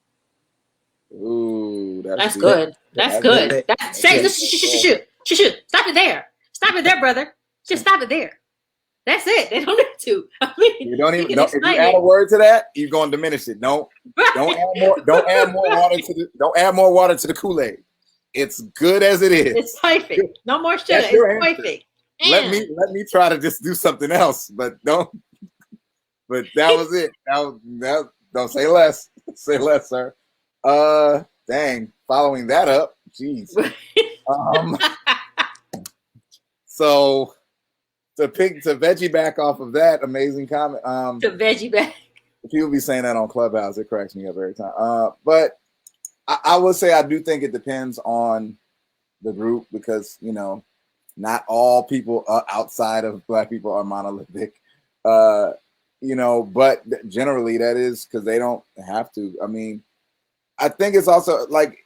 Ooh, that's good. That's good. Stop it there. Stop it there, brother. Just stop it there. That's it. They don't need to. I mean, you don't even. If you add a word to that, you're going to diminish it. Don't add more. Don't add more water to the. Don't add more water to the Kool-Aid. It's good as it is. It's perfect. No more sugar. It's perfect. Let me try to just do something else, but don't. But that was it. That don't say less. Say less, sir. Dang. Following that up, jeez. So to veggie back off of that amazing comment. To veggie back. People be saying that on Clubhouse. It cracks me up every time. But I would say I do think it depends on the group because not all people outside of Black people are monolithic. But generally that is because they don't have to. I mean, I think it's also like,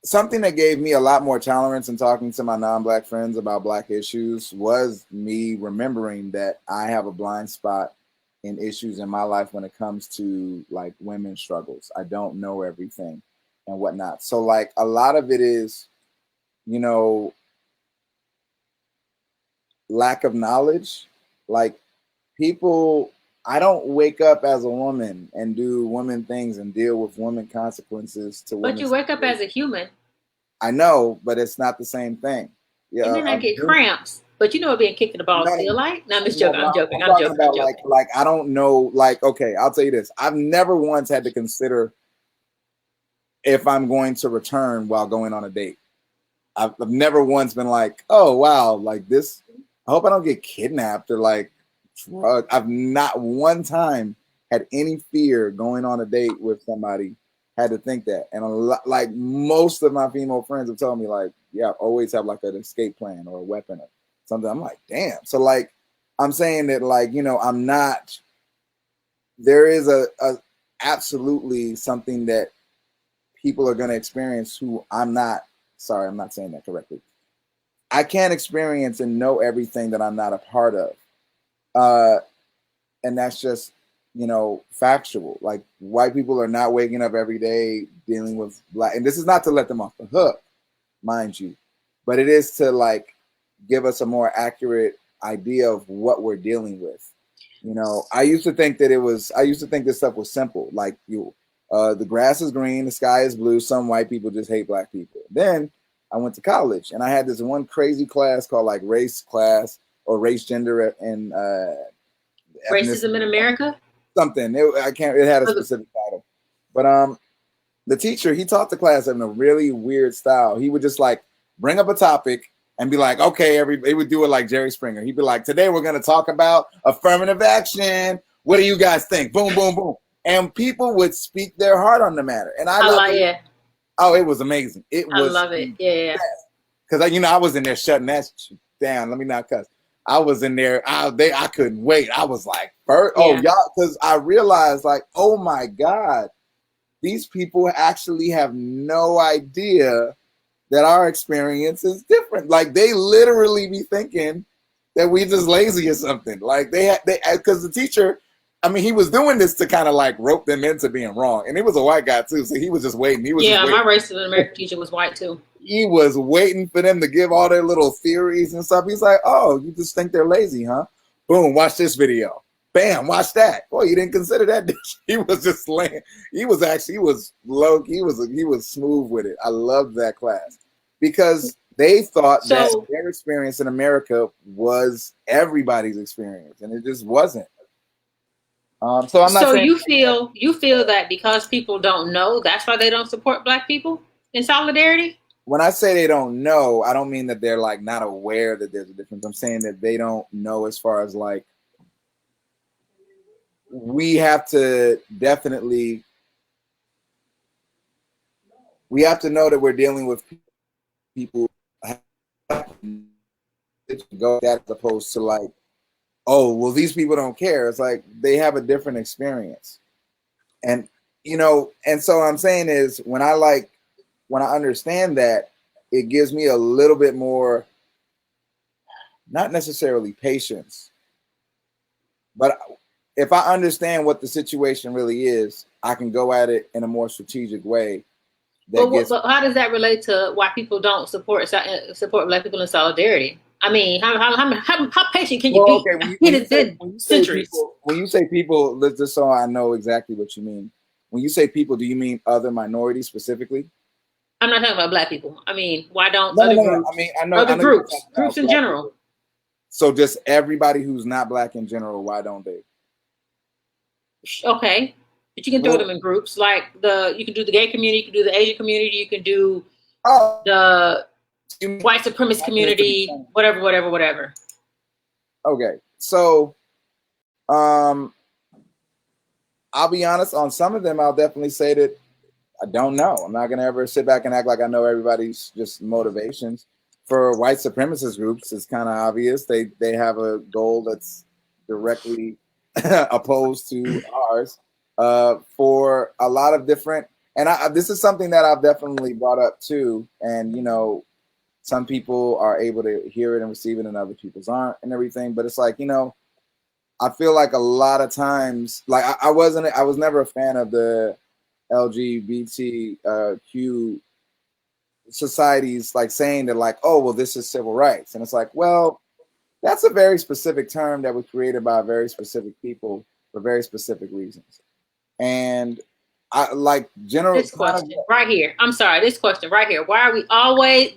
something that gave me a lot more tolerance in talking to my non-Black friends about Black issues was me remembering that I have a blind spot in issues in my life when it comes to like women's struggles. I don't know everything and whatnot. So like a lot of it is, lack of knowledge. Like people, I don't wake up as a woman and do woman things and deal with woman consequences to women. But you wake up as a human. I know, but it's not the same thing. Yeah, and then I get cramps. But you know what being kicked in the balls feel like? No, I'm just joking. I'm joking. I'm joking. Like I don't know. Like, okay, I'll tell you this. I've never once had to consider if I'm going to return while going on a date. I've never once been like, oh wow, like this. I hope I don't get kidnapped or like drug. I've not one time had any fear going on a date with somebody. Had to think that, and like most of my female friends have told me, like, yeah, always have like an escape plan or a weapon or something. I'm like, damn. So like, I'm saying that, like, I'm not. There is a absolutely something that people are going to experience who I'm not. Sorry, I'm not saying that correctly. I can't experience and know everything that I'm not a part of, and that's just. Factual. Like white people are not waking up every day dealing with Black, and this is not to let them off the hook, mind you, but it is to like give us a more accurate idea of what we're dealing with. I used to think this stuff was simple. Like the grass is green, the sky is blue. Some white people just hate Black people. Then I went to college and I had this one crazy class called like race class or race, gender, and racism in America. Something it had a specific title, but the teacher, he taught the class in a really weird style. He would just like bring up a topic and be like, okay, he would do it like Jerry Springer. He'd be like, today we're going to talk about affirmative action. What do you guys think? Boom, boom, boom. And people would speak their heart on the matter. And I love it. Oh, it was amazing. I love it. Yeah. Because I was in there shutting that down. Let me not cuss. I was in there. I couldn't wait. I was like, y'all, because I realized like, oh my God, these people actually have no idea that our experience is different. Like they literally be thinking that we just lazy or something. Like because the teacher, he was doing this to kind of like rope them into being wrong. And he was a white guy too. So he was just waiting. My racism American teacher was white too. He was waiting for them to give all their little theories and stuff. He's like, oh, you just think they're lazy, huh? Boom, watch this video. Bam, watch that. Boy, you didn't consider that. He was just laying. He was low. He was smooth with it. I loved that class because they thought that So their experience in America was everybody's experience, and it just wasn't. So I'm not so saying. you feel that because people don't know, that's why they don't support Black people in solidarity? When I say they don't know, I don't mean that they're like not aware that there's a difference. I'm saying that they don't know as far as like we have to know that we're dealing with people go that as opposed to like, oh, well, these people don't care. It's like they have a different experience. And and so what I'm saying is when I understand that, it gives me a little bit more, not necessarily patience, but if I understand what the situation really is, I can go at it in a more strategic way. But how does that relate to why people don't support Black people in solidarity? I mean, how patient can you be? Okay, It's been centuries. When you say people, just so I know exactly what you mean. When you say people, do you mean other minorities specifically? I'm not talking about Black people. I mean, why don't No, other no, no. groups? I mean, I know Other groups in Black general. people. So just everybody who's not Black in general, why don't they? Okay, but you can throw them in groups. Like you can do the gay community, you can do the Asian community, you can do the white supremacist community, whatever. Okay, so I'll be honest. On some of them, I'll definitely say that I don't know. I'm not gonna ever sit back and act like I know everybody's just motivations. For white supremacist groups, it's kind of obvious. They have a goal that's directly opposed to ours. For a lot of different, and this is something that I've definitely brought up too. And some people are able to hear it and receive it, and other people aren't, and everything. But it's like I feel like a lot of times, like I was never a fan of the LGBTQ societies, like saying that like, oh, well, this is civil rights. And it's like, well, that's a very specific term that was created by very specific people for very specific reasons. And I like general this question right here. I'm sorry, this question right here. Why are we always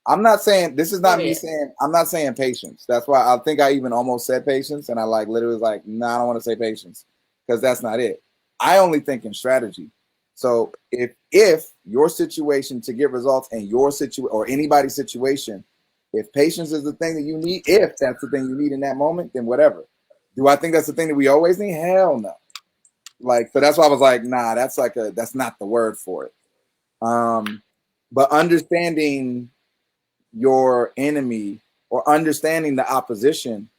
I'm not saying this is not me saying I'm not saying patience. That's why I think I even almost said patience, and I like literally was like, no, I don't want to say patience because that's not it. I only think in strategy. So if your situation to get results in your situation or anybody's situation, if patience is the thing that you need, if that's the thing you need in that moment, then whatever. Do I think that's the thing that we always need? Hell no. Like, so that's why I was like, nah, that's not the word for it. But understanding your enemy or understanding the opposition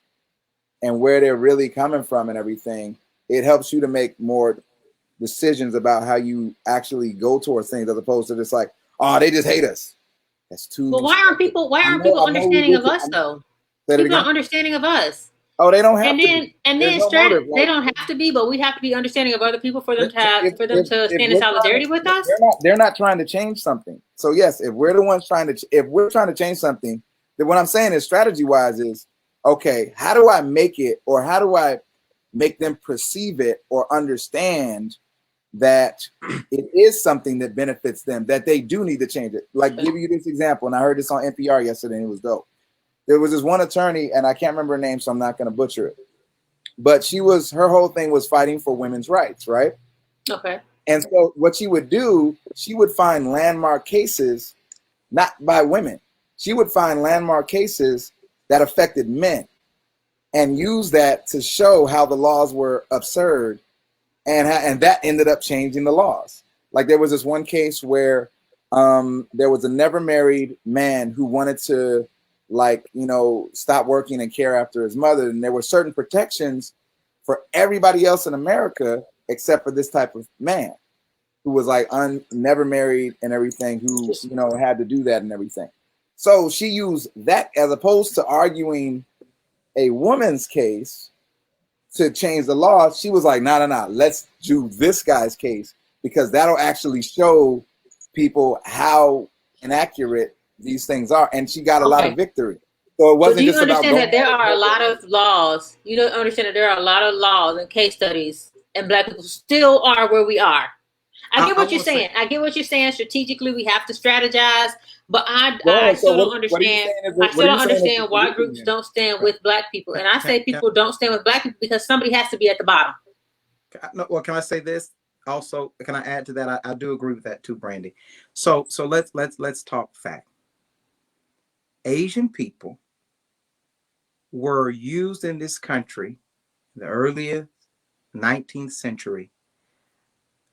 and where they're really coming from and everything, it helps you to make more decisions about how you actually go towards things as opposed to just like, oh, they just hate us. That's too. Well, why aren't people understanding of us though? People are understanding of us. Oh, they don't have to be. And then they don't have to be, but we have to be understanding of other people for them to stand in solidarity with us. They're not trying to change something. So yes, if we're trying to change something, then what I'm saying is strategy wise is, okay, how do I make it, or how do I make them perceive it or understand that it is something that benefits them, that they do need to change it. Like, give you this example, and I heard this on NPR yesterday, and it was dope. There was this one attorney, and I can't remember her name, so I'm not going to butcher it. But her whole thing was fighting for women's rights, right? Okay. And so what she would do, she would find landmark cases, not by women. She would find landmark cases that affected men and use that to show how the laws were absurd. And that ended up changing the laws. Like there was this one case where there was a never married man who wanted to stop working and care after his mother. And there were certain protections for everybody else in America, except for this type of man who was like never married and everything, who, had to do that and everything. So she used that as opposed to arguing a woman's case to change the law. She was like, no, let's do this guy's case because that'll actually show people how inaccurate these things are. And she got a lot of victory. So it So do wasn't you just about understand going that there out are a and lot voting. of laws? You don't understand that there are a lot of laws and case studies, and Black people still are where we are. I get I what you're want to say, saying. I get what you're saying. Strategically, we have to strategize, but Go I ahead. So still don't what are you understand. saying is I what still are you don't saying is the understand why solution groups then? don't stand can, with Black people. And I say can, people don't stand with Black people because somebody has to be at the bottom. no, well, can I say this also? Can I add to that? I do agree with that too, Brandy. So let's talk fact. Asian people were used in this country in the earlier 19th century.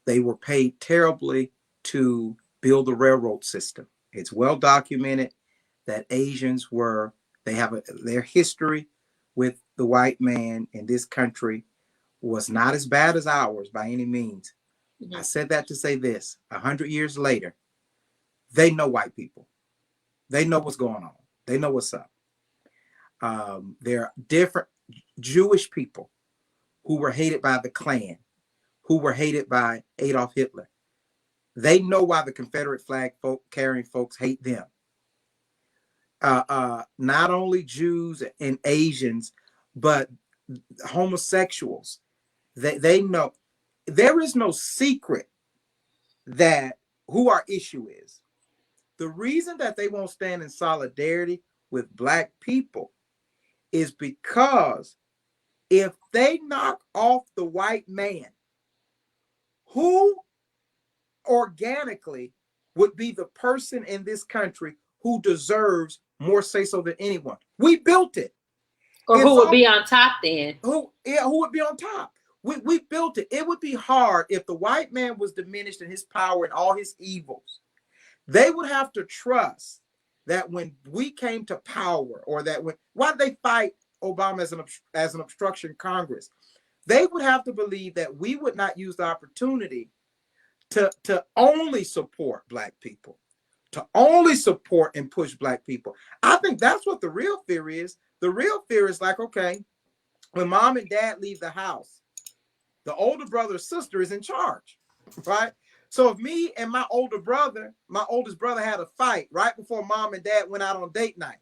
They were paid terribly to build the railroad system. It's well documented that Asians were, their history with the white man in this country was not as bad as ours by any means. I Mhm. said that to say this: 100 years later, they know white people. They know what's going on. They know what's up. There are different Jewish people who were hated by the Klan, who were hated by Adolf Hitler. They know why the Confederate flag carrying folks hate them. Not only Jews and Asians, but homosexuals. They know. There is no secret that who our issue is. The reason that they won't stand in solidarity with Black people is because if they knock off the white man, who organically would be the person in this country who deserves more say so than anyone? We built it. Or who It's would all be on top then? who would be on top. We built it. It would be hard if the white man was diminished in his power and all his evils. They would have to trust that when we came to power, or that when, why did they fight Obama as an obstruction Congress? They would have to believe that we would not use the opportunity to only support Black people, to only support and push Black people. I think that's what the real fear is. The real fear is like, okay, when mom and dad leave the house, the older brother or sister is in charge, right? So if me and my oldest brother had a fight right before mom and dad went out on date night,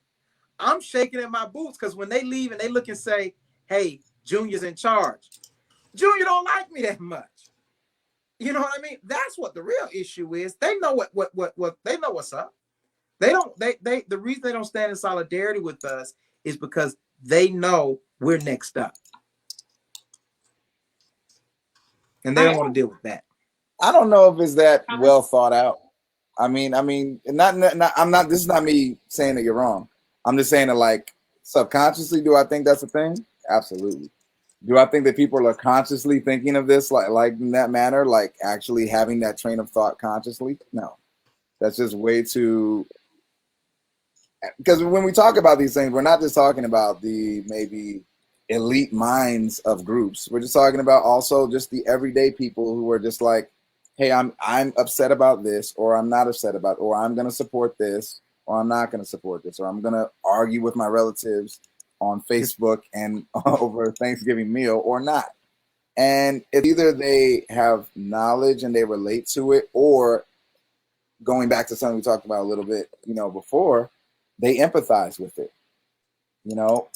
I'm shaking in my boots because when they leave and they look and say, hey, Junior's in charge, Junior don't like me that much. You know what I mean? That's what the real issue is. They know what they know what's up. They don't they the reason they don't stand in solidarity with us is because they know we're next up. And they All don't right. want to deal with that. I don't know if it's that well Comments? thought out. Not. I'm not. This is not me saying that you're wrong. I'm just saying that, like, subconsciously, do I think that's a thing? Absolutely. Do I think that people are consciously thinking of this like in that manner, like actually having that train of thought consciously? No, that's just way too. Because when we talk about these things, we're not just talking about the maybe elite minds of groups. We're just talking about also just the everyday people who are just like, hey, I'm upset about this, or I'm not upset about, or I'm going to support this, or I'm not going to support this, or I'm going to argue with my relatives on Facebook and over a Thanksgiving meal or not. And it's either they have knowledge and they relate to it, or going back to something we talked about a little bit, before, they empathize with it.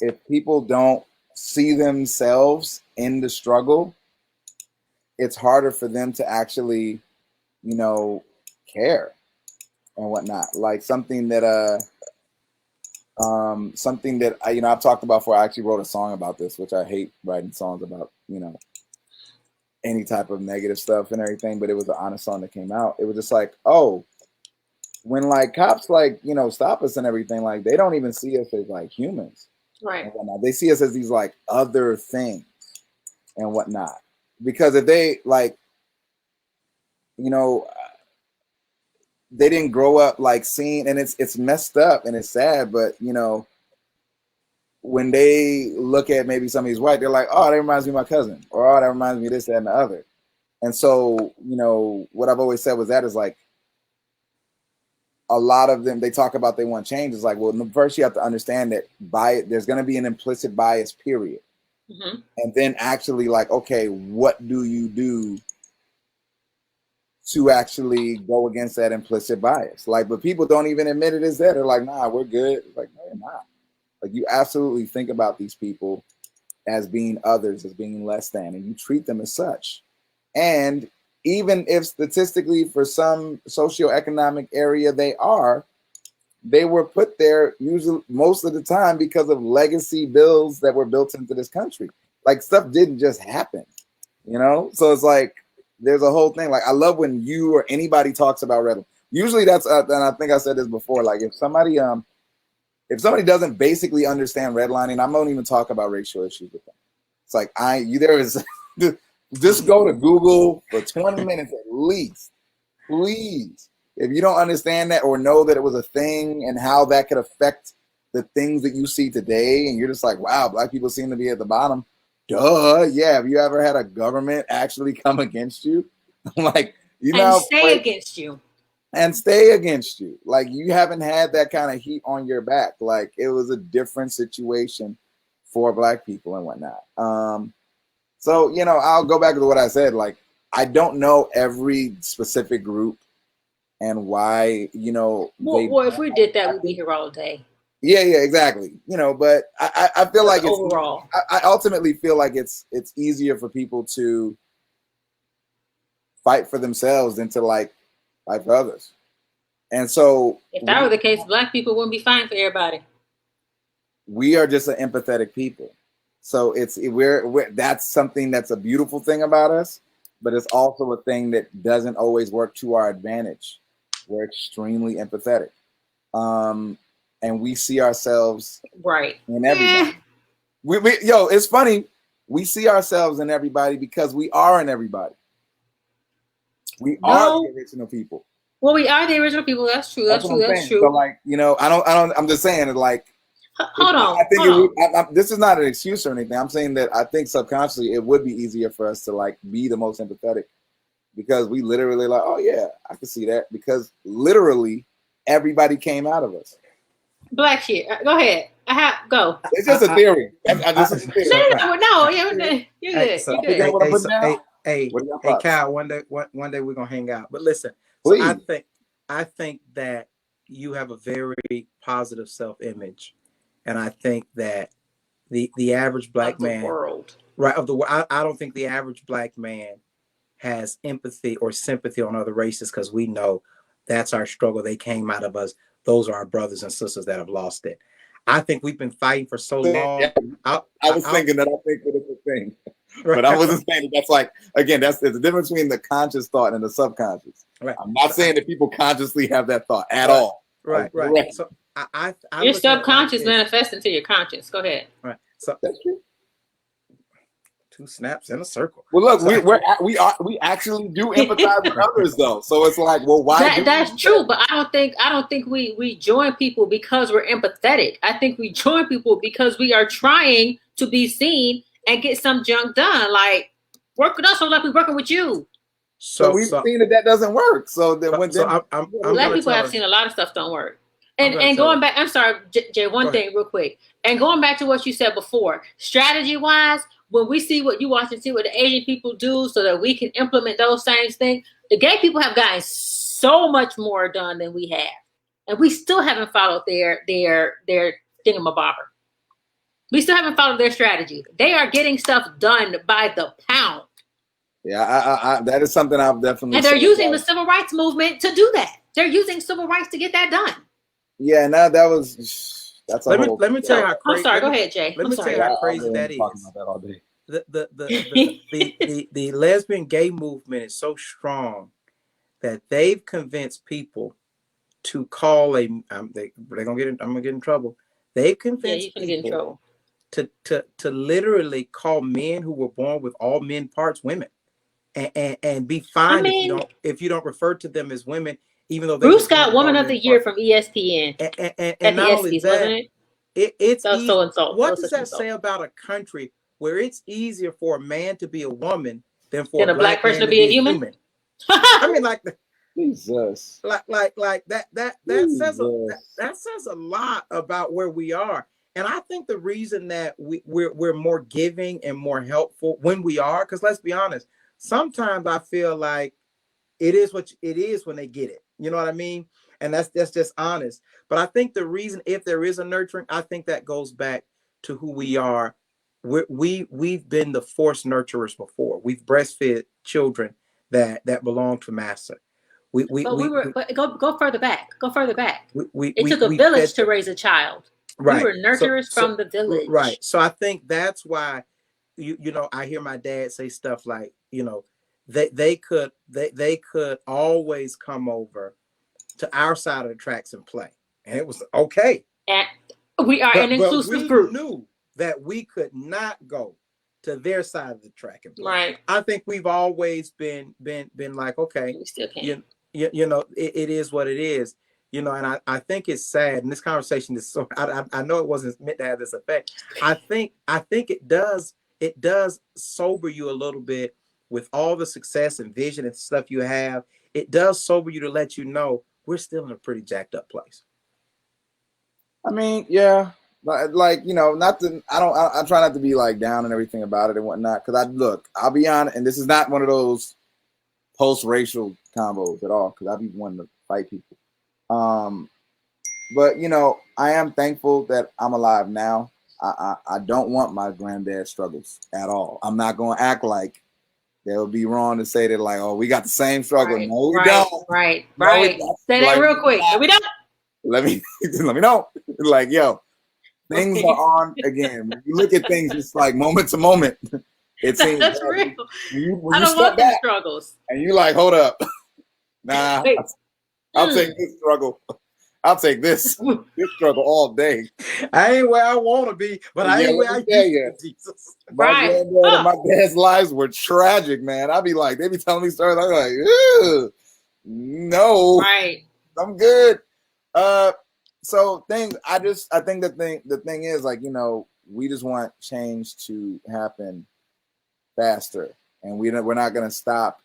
If people don't see themselves in the struggle, it's harder for them to actually, care and whatnot. Like something that I've talked about before. I actually wrote a song about this, which I hate writing songs about, any type of negative stuff and everything, but it was an honest song that came out. It was just like, oh, when like cops like, stop us and everything, like they don't even see us as like humans Right. and whatnot. They see us as these like other things and whatnot. Because if they like, you know, they didn't grow up like seeing, and it's messed up and it's sad, but when they look at maybe somebody's white, they're like, oh, that reminds me of my cousin, or oh, that reminds me of this, that, and the other. And so, what I've always said was that is like a lot of them, they talk about they want change. It's like, well, first you have to understand that there's going to be an implicit bias, period. Mm-hmm. And then actually like, okay, what do you do to actually go against that implicit bias? Like, but people don't even admit it is that. They're like, nah, we're good. It's like, no, you're not. Like you absolutely think about these people as being others, as being less than, and you treat them as such. And even if statistically for some socioeconomic area they were put there usually most of the time because of legacy bills that were built into this country. Like stuff didn't just happen, you know? So it's like there's a whole thing. Like I love when you or anybody talks about redlining. Usually that's and I think I said this before. Like if somebody doesn't basically understand redlining, I won't even talk about racial issues with them. It's like there is just go to Google for 20 minutes at least, please. If you don't understand that or know that it was a thing and how that could affect the things that you see today, and you're just like, wow, black people seem to be at the bottom. Duh, yeah. Have you ever had a government actually come against you? Like, you know, and stay against you. And stay against you. Like you haven't had that kind of heat on your back. Like it was a different situation for black people and whatnot. So, you know, I'll go back to what I said. Like, I don't know every specific group and why, you know. Well, if we did that, we'd be here all day. Yeah, exactly. You know, but I feel like it's overall. I ultimately feel like it's easier for people to fight for themselves than to like fight for others. And so, if that were the case, black people wouldn't be fighting for everybody. We are just an empathetic people. So we're that's something that's a beautiful thing about us, but it's also a thing that doesn't always work to our advantage. We're extremely empathetic. And we see ourselves right in everybody. It's funny. We see ourselves in everybody because we are in everybody. We are the original people. Well, we are the original people. That's true. That's true. So, like, you know, I don't. I'm just saying it. Like, hold on. This is not an excuse or anything. I'm saying that I think subconsciously it would be easier for us to like be the most empathetic because we literally like, oh yeah, I can see that because everybody came out of us. Black shit. Go ahead. Go. It's just a theory. No, you're good. Hey, Kyle. One day we're gonna hang out. But listen, please. So I think that you have a very positive self-image, and I think that the average black man, I don't think the average black man has empathy or sympathy on other races because we know that's our struggle. They came out of us. Those are our brothers and sisters that have lost it. I think we've been fighting for so long. I was thinking that I think that it's a thing, but I wasn't saying that that's like, again, there's a difference between the conscious thought and the subconscious. Right. I'm not saying that people consciously have that thought at all. Right. So I your subconscious manifests into your conscious. Go ahead. Right. So that's true. 2 snaps in a circle. Well, look, we actually do empathize with others, though. So it's like, well, why? That's true, but I don't think we join people because we're empathetic. I think we join people because we are trying to be seen and get some junk done. Like work with us, so like we're working with you. So we've seen that doesn't work. So then black people have seen a lot of stuff don't work. And going back, I'm sorry, Jay. One thing, real quick, and going back to what you said before, strategy wise. When we see what you watch and see what the Asian people do so that we can implement those same things, the gay people have gotten so much more done than we have. And we still haven't followed their thingamabobber. We still haven't followed their strategy. They are getting stuff done by the pound. Yeah, I that is something I've definitely. And they're using the civil rights movement to do that. They're using civil rights to get that done. Yeah, now that was. Let me tell you how crazy. I'm sorry. Go ahead, Jay. Let me tell you how crazy that is. About that all day. The lesbian gay movement is so strong that they've convinced people to call they're gonna get in. I'm gonna get in trouble. They've convinced people get in trouble. to literally call men who were born with all men parts women, and be fine if you don't refer to them as women. Even though Bruce got Woman of the Year from ESPN and not only that, wasn't it? It's so insult. What does that say about a country where it's easier for a man to be a woman than for a black person to be a human? I mean, like Jesus, like that says a lot about where we are. And I think the reason that we're more giving and more helpful when we are, because let's be honest, sometimes I feel like it is what it is when they get it. You know what I mean? And that's just honest. But I think the reason, if there is a nurturing, I think that goes back to who we are. We've been the forced nurturers before. We've breastfed children that belong to Massa. But go further back. Go further back. It took a we village fed to them. raise a child. We Right. were nurturers from the Right. village. So I think that's why you know, I hear my dad say stuff like, you know, they could always come over to our side of the tracks and play. And it was okay. And we are an But inclusive we group. knew that we could not go to their side of the track and play. Right. I think we've always been like, okay, we still can't. You know, it is what it is. You know, and I think it's sad. And this conversation is so. I know it wasn't meant to have this effect. I think it does sober you a little bit with all the success and vision and stuff you have. It does sober you to let you know we're still in a pretty jacked up place. I mean, yeah, like you know, not to. I try not to be like down and everything about it and whatnot. Because I'll be honest, and this is not one of those post-racial combos at all. Because I be wanting to fight people. But you know, I am thankful that I'm alive now. I don't want my granddad's struggles at all. I'm not going to act like they would be wrong to say that, like, oh, we got the same struggle. Right, no, we right, don't. Right, no, right. Say that like, real quick. No, we don't. Let me know. Like, yo, things are on again. When you look at things, it's like moment to moment. It seems that's real. When I don't want them struggles. And you like, hold up. Nah, I'll take this struggle. I'll take this struggle all day. I ain't where I want to be, but I ain't where I used to be, Jesus. My granddad and my dad's lives were tragic, man. I'd be like, they be telling me stories. I'm like, ew, no, right, I'm good. So I think the thing is, like, you know, we just want change to happen faster, and we're not gonna stop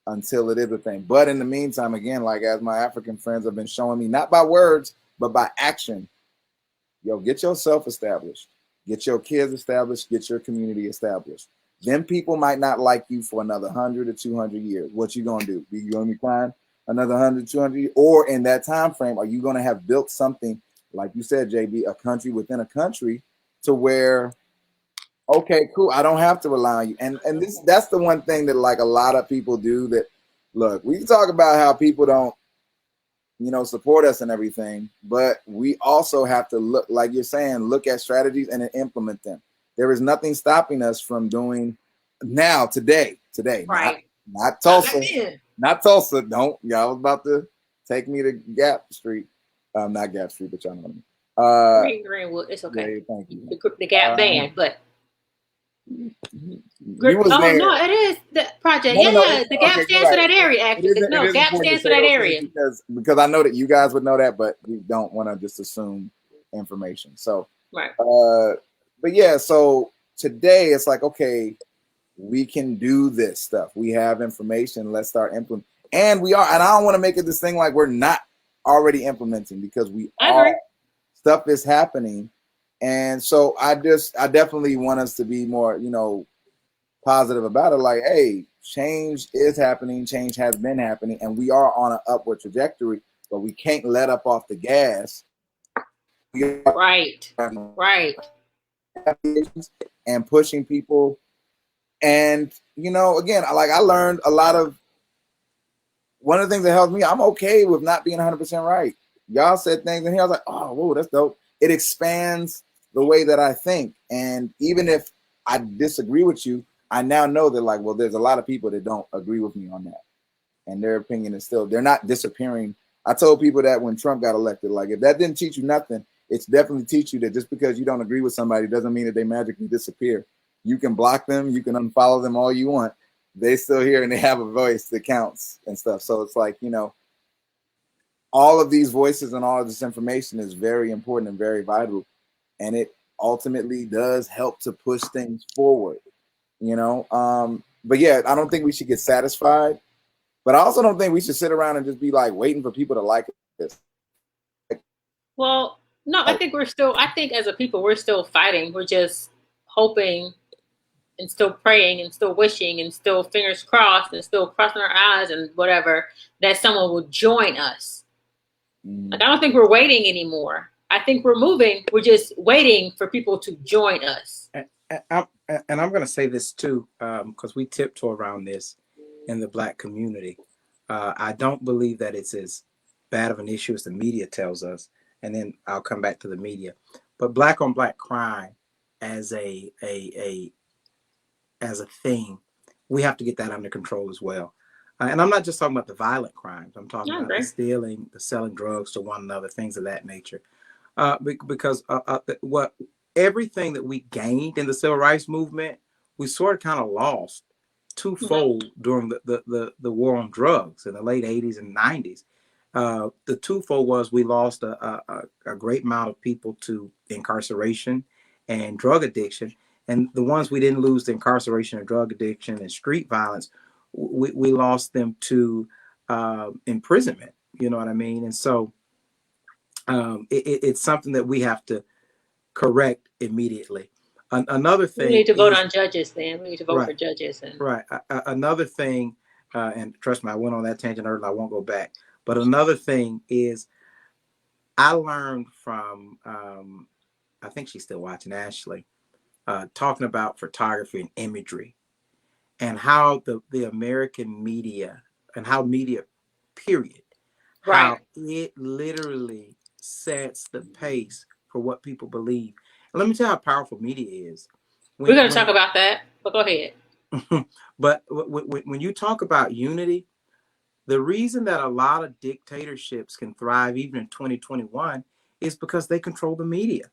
until it is a thing. But in the meantime, again, like as my African friends have been showing me, not by words, but by action, yo, get yourself established, get your kids established, get your community established. Then people might not like you for another 100 or 200 years. What you gonna do? You gonna be fine another 100, 200 years? Or in that time frame, are you gonna have built something, like you said, JB, a country within a country, to where, okay, cool, I don't have to rely on you. And that's the one thing that, like, a lot of people do. That, look, we can talk about how people don't, you know, support us and everything, but we also have to look, like you're saying, look at strategies and then implement them. There is nothing stopping us from doing now, today, right. Not Tulsa, not Tulsa. Don't, y'all was about to take me to Gap Street. Not Gap Street, but y'all know what I mean. Greenwood, it's okay. Yeah, thank you. The Gap band, but no, it is the project. The Gap stands for that area. Actually, Gap stands for that area. Because I know that you guys would know that, but we don't want to just assume information. So, right. But yeah, so today it's like, okay, we can do this stuff. We have information. Let's start implementing. And we are. And I don't want to make it this thing like we're not already implementing, because we are. Stuff is happening. And so I definitely want us to be more, you know, positive about it. Like, hey, change is happening. Change has been happening, and we are on an upward trajectory, but we can't let up off the gas. Right. And pushing people. And, you know, again, I learned a lot of, one of the things that helps me, I'm okay with not being 100% right. Y'all said things in here, I was like, oh, whoa, that's dope. It expands the way that I think. And even if I disagree with you, I now know that, like, well, there's a lot of people that don't agree with me on that. And their opinion is still, they're not disappearing. I told people that when Trump got elected, like, if that didn't teach you nothing, it's definitely teach you that just because you don't agree with somebody doesn't mean that they magically disappear. You can block them, you can unfollow them all you want. They still here and they have a voice that counts and stuff. So it's like, you know, all of these voices and all of this information is very important and very vital. And it ultimately does help to push things forward, you know? But yeah, I don't think we should get satisfied, but I also don't think we should sit around and just be like waiting for people to like this. Well, no, I think as a people, we're still fighting. We're just hoping and still praying and still wishing and still fingers crossed and still crossing our eyes and whatever, that someone will join us Like, I don't think we're waiting anymore. I think we're moving. We're just waiting for people to join us. And I'm going to say this too, because we tiptoe around this in the Black community. I don't believe that it's as bad of an issue as the media tells us. And then I'll come back to the media. But Black on Black crime as a thing, we have to get that under control as well. And I'm not just talking about the violent crimes. I'm talking about the stealing, the selling drugs to one another, things of that nature. Because what everything that we gained in the civil rights movement, we sort of kind of lost twofold during the war on drugs in the late 80s and 90s. The twofold was we lost a great amount of people to incarceration and drug addiction. And the ones we didn't lose to incarceration and drug addiction and street violence, we lost them to imprisonment. You know what I mean? And so it's something that we have to correct immediately. Another thing, we need to vote on judges. Then we need to vote for judges. And another thing, and trust me, I went on that tangent earlier. I won't go back. But another thing is, I learned from I think she's still watching, Ashley, talking about photography and imagery, and how the American media and how media, period, how it literally sets the pace for what people believe. And let me tell you how powerful media is. We're going to talk about that, but go ahead. But when you talk about unity, the reason that a lot of dictatorships can thrive even in 2021 is because they control the media.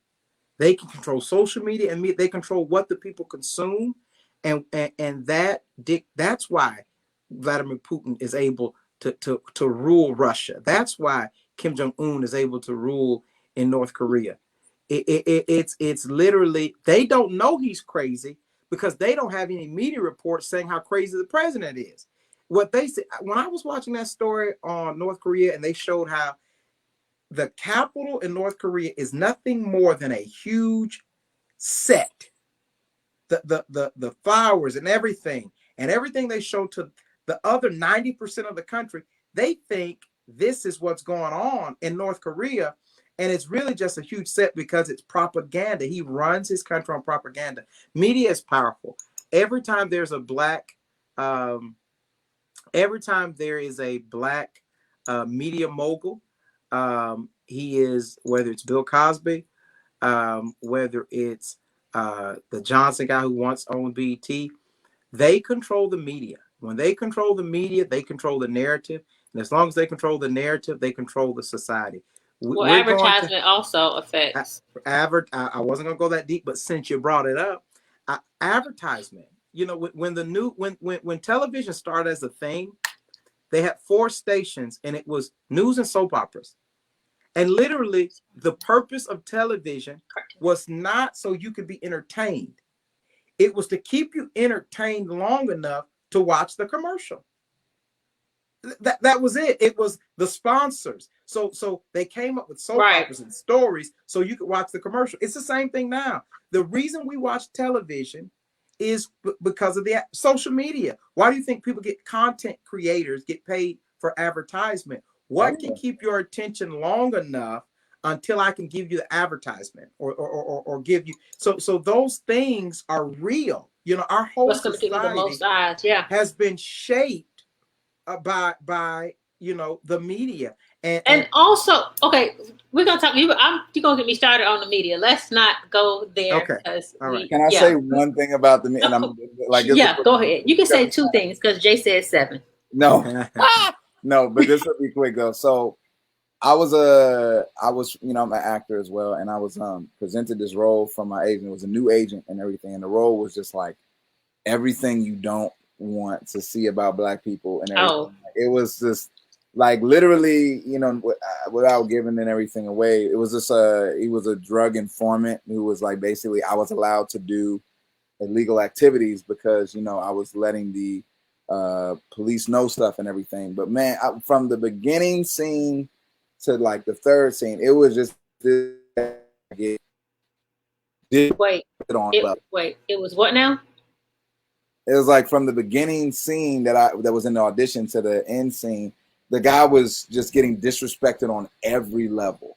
They can control social media, and they control what the people consume, and that's why Vladimir Putin is able to rule Russia. That's why Kim Jong-un is able to rule in North Korea. It's literally, they don't know he's crazy because they don't have any media reports saying how crazy the president is. What they said when I was watching that story on North Korea, and they showed how the capital in North Korea is nothing more than a huge set. The flowers and everything they show to the other 90% of the country, they think this is what's going on in North Korea. And it's really just a huge set because it's propaganda. He runs his country on propaganda. Media is powerful. Every time there's a black, media mogul, he is, whether it's Bill Cosby, whether it's the Johnson guy who once owned BET, they control the media. When they control the media, they control the narrative. And as long as they control the narrative, they control the society. Well, advertisement also affects. I wasn't going to go that deep, but since you brought it up, advertisement. You know, when television started as a thing, they had 4 stations, and it was news and soap operas. And literally, the purpose of television was not so you could be entertained. It was to keep you entertained long enough to watch the commercial. That was it. It was the sponsors. So they came up with soap operas and stories so you could watch the commercial. It's the same thing now. The reason we watch television is because of the social media. Why do you think content creators get paid for advertisement? What can keep your attention long enough until I can give you the advertisement or give you so those things are real. You know, our whole society has been shaped by the media and also, okay, we're gonna talk. You're gonna get me started on the media. Let's not go there. Okay. All right. Can I say one thing about the media? Go ahead. You can say 2 things because Jay said 7. No, no, but this will be quick though. So I was I'm an actor as well, and I was presented this role from my agent. It was a new agent and everything, and the role was just like everything you don't want to see about Black people and everything. It was just like literally, without giving everything away, it was just he was a drug informant who was like basically I was allowed to do illegal activities because I was letting the police know stuff and everything. But man, from the beginning scene to like the 3rd scene, it was just wait, it was what now? It was like from the beginning scene that was in the audition to the end scene, the guy was just getting disrespected on every level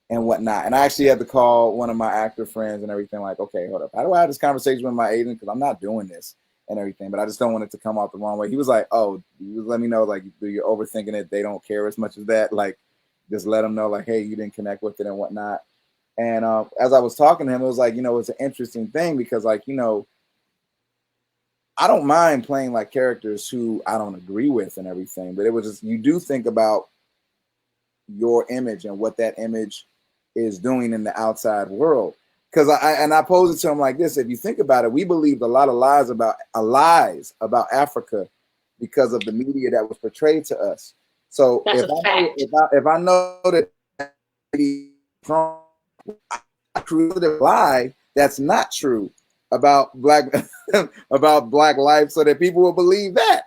and whatnot. And I actually had to call one of my actor friends and everything, like, okay, hold up. How do I have this conversation with my agent? Because I'm not doing this and everything, but I just don't want it to come out the wrong way. He was like, oh, you let me know, like, you're overthinking it. They don't care as much as that. Like, just let them know, like, hey, you didn't connect with it and whatnot. And as I was talking to him, it was like, it's an interesting thing because, like, I don't mind playing like characters who I don't agree with and everything, but it was just, you do think about your image and what that image is doing in the outside world. Because I pose it to him like this: if you think about it, we believed a lot of lies about Africa because of the media that was portrayed to us. So That's if I know that I created a lie that's not true about black life, so that people will believe that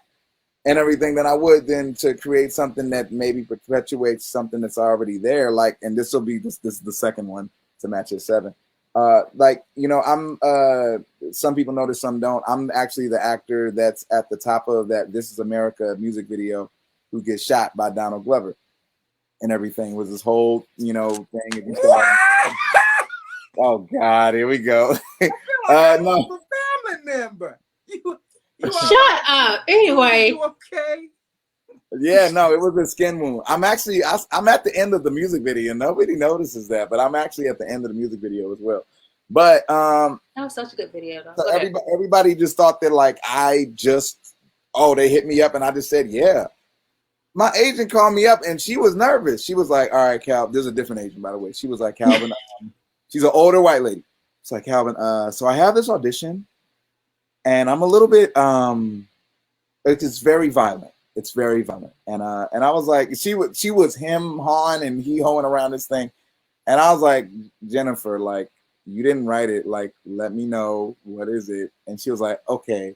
and everything, then I would then to create something that maybe perpetuates something that's already there. Like, and this will be this is the second one to match his 7. Like, I'm some people know this, some don't. I'm actually the actor that's at the top of that This Is America music video who gets shot by Donald Glover and everything. Was this whole thing. Oh God, here we go. No, family member. You shut up. Anyway, you okay? Yeah, no, it was a skin wound. I'm at the end of the music video. Nobody notices that, but I'm actually at the end of the music video as well. But that was such a good video, though. So everybody just thought that, like, they hit me up and I just said, yeah. My agent called me up and she was nervous. She was like, all right, Cal, there's a different agent, by the way. She was like, Calvin, she's an older white lady. It's like, Calvin, so I have this audition and I'm a little bit, it's very violent. It's very violent. And I was like, she was him hawing and he hoeing around this thing. And I was like, Jennifer, like, you didn't write it. Like, let me know, what is it? And she was like, okay.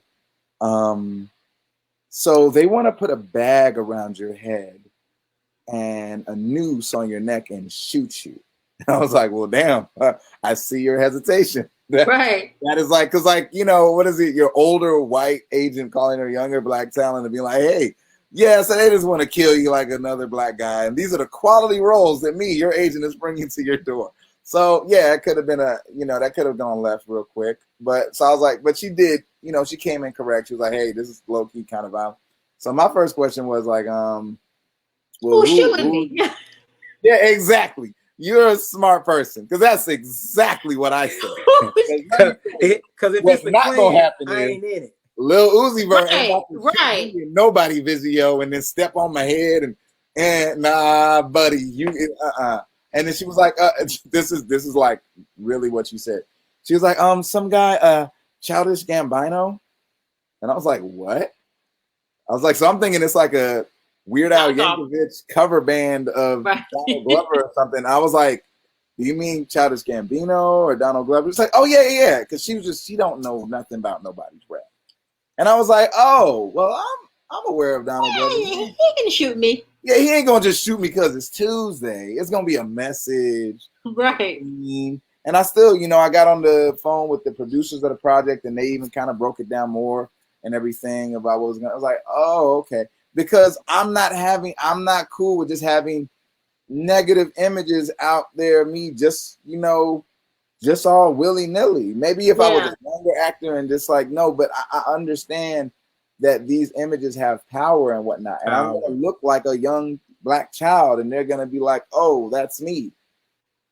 So they want to put a bag around your head and a noose on your neck and shoot you. And I was like, well, damn, I see your hesitation. Right. That is like, because, like, what is it? Your older white agent calling her younger black talent and being like, hey, yeah, so they just want to kill you like another black guy. And these are the quality roles that your agent, is bringing to your door. So, yeah, it could have been that could have gone left real quick. But so I was like, but she did, she came in correct. She was like, hey, this is low key kind of violent. So my first question was like, well, who's shooting me? Yeah, exactly. You're a smart person, because that's exactly what I said. Because if what's it's not going to happen I ain't in it. Lil Uzi Vert right. nobody Vizio and then step on my head and nah, buddy, you And then she was like, this is like really what you said. She was like, some guy, Childish Gambino, and I was like, what? I was like, so I'm thinking it's like a Weird Al Yankovic cover band of Donald Glover or something. I was like, do you mean Childish Gambino or Donald Glover? It's like, oh yeah, because she don't know nothing about nobody's rap. And I was like, oh, well, I'm aware of Donald Glover. He can shoot me. Yeah, he ain't gonna just shoot me because it's Tuesday. It's gonna be a message, right? And I still, I got on the phone with the producers of the project, and they even kind of broke it down more and everything about what was going. I was like, oh, okay, because I'm not cool with just having negative images out there. Me just, just all willy nilly. Maybe if I was a younger actor and just like no, but I understand that these images have power and whatnot, and I'm gonna look like a young black child, and they're gonna be like, oh, that's me,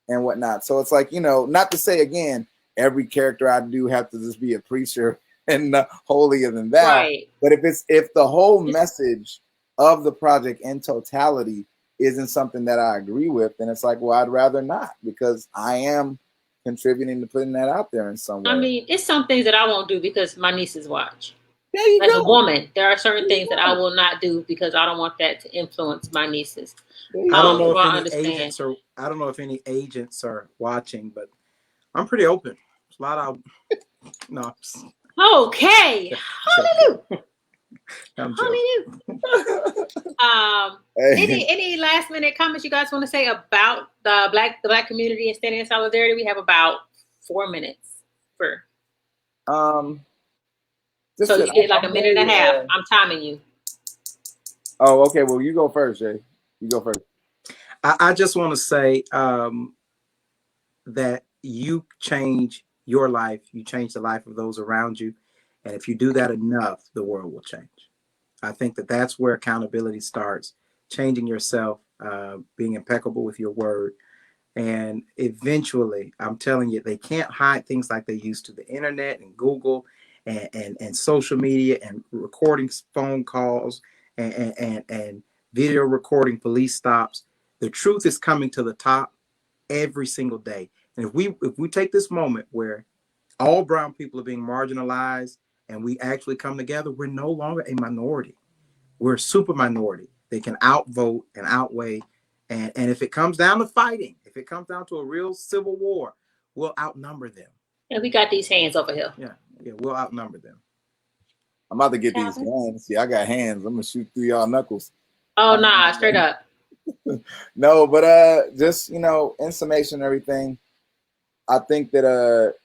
and whatnot. So it's like, not to say again, every character I do have to just be a preacher and holier than thou. Right. But if the whole message of the project in totality isn't something that I agree with, then it's like, well, I'd rather not, because I am contributing to putting that out there in some way. I mean, it's some things that I won't do because my nieces watch. As a woman, there are certain things that I will not do because I don't want that to influence my nieces. I don't know if any agents are watching, but I'm pretty open. There's a lot of no. Okay. Any last minute comments you guys want to say about the black community and standing in solidarity? We have about 4 minutes for. So you get like a minute and a half. I'm timing you. Oh, okay. Well, you go first, Jay. You go first. I just want to say that you change your life, you change the life of those around you. And if you do that enough, the world will change. I think that that's where accountability starts, changing yourself, being impeccable with your word. And eventually, I'm telling you, they can't hide things like they used to. The internet and Google and social media and recording phone calls and video recording police stops. The truth is coming to the top every single day. And if we take this moment where all brown people are being marginalized and we actually come together, we're no longer a minority. We're a super minority. They can outvote and outweigh. And if it comes down to fighting, if it comes down to a real civil war, we'll outnumber them. And we got these hands over here. Yeah, we'll outnumber them. I'm about to get these guns. See, I got hands. I'm gonna shoot through y'all knuckles. Oh nah, straight up. No, but just in summation, everything. I think that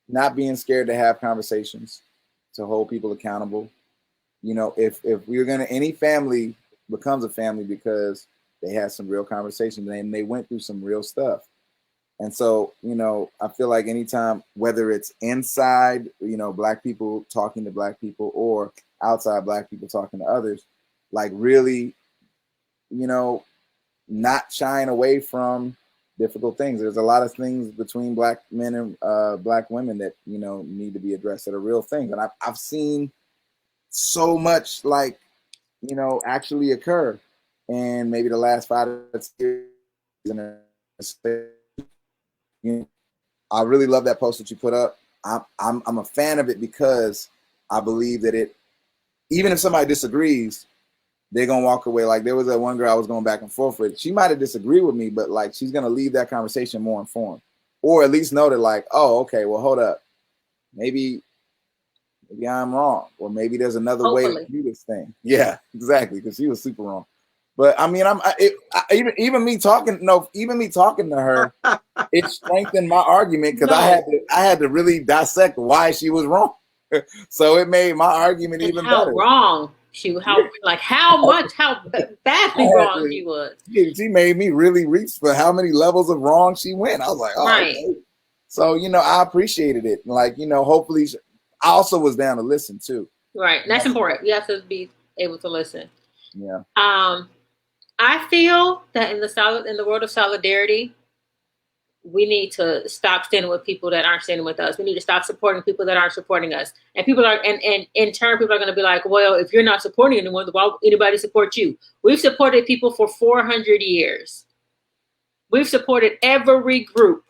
not being scared to have conversations, to hold people accountable. If we're any family becomes a family because they had some real conversations and they went through some real stuff. And so, I feel like anytime, whether it's inside, Black people talking to Black people or outside Black people talking to others, like really, not shying away from difficult things. There's a lot of things between Black men and Black women that, need to be addressed that are real things. And I've seen so much actually occur. And maybe the last 5 years, I really love that post that you put up. I'm a fan of it because I believe that even if somebody disagrees, they're gonna walk away. Like there was that one girl I was going back and forth with. She might have disagreed with me, but like she's gonna leave that conversation more informed, or at least know that like, oh, okay, well, hold up, maybe I'm wrong, or maybe there's another way to do this thing. Yeah, exactly, because she was super wrong. But I mean, even me talking to her, it strengthened my argument because I had to really dissect why she was wrong. So it made my argument even better. Wrong how badly wrong she was. She made me really reach for how many levels of wrong she went. I was like, oh, right. Okay. So I appreciated it. Like hopefully, I also was down to listen too. Right, and that's important. You have to be able to listen. Yeah. I feel that in the world of solidarity, we need to stop standing with people that aren't standing with us. We need to stop supporting people that aren't supporting us. And in turn, people are going to be like, well, if you're not supporting anyone, why would anybody support you? We've supported people for 400 years. We've supported every group.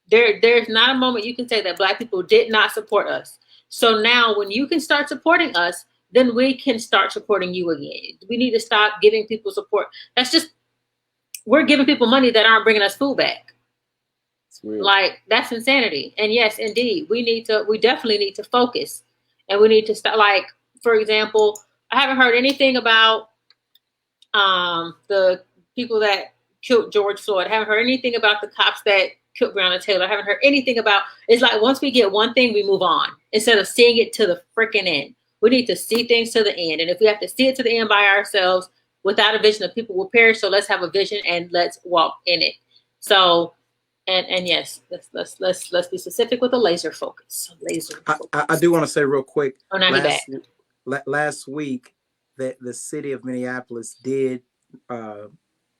There's not a moment you can say that Black people did not support us. So now when you can start supporting us, then we can start supporting you again. We need to stop giving people support. We're giving people money that aren't bringing us food back. Like that's insanity. And yes, indeed, we definitely need to focus, and we need to start. Like, for example, I haven't heard anything about the people that killed George Floyd. I haven't heard anything about the cops that killed Breonna Taylor. I haven't heard anything about. It's like once we get one thing, we move on instead of seeing it to the freaking end. We need to see things to the end, and if we have to see it to the end by ourselves without a vision, of people will perish. So let's have a vision and let's walk in it. So. And yes, let's be specific with a laser focus. I do want to say real quick. Oh, now he's back. Last week, that the city of Minneapolis did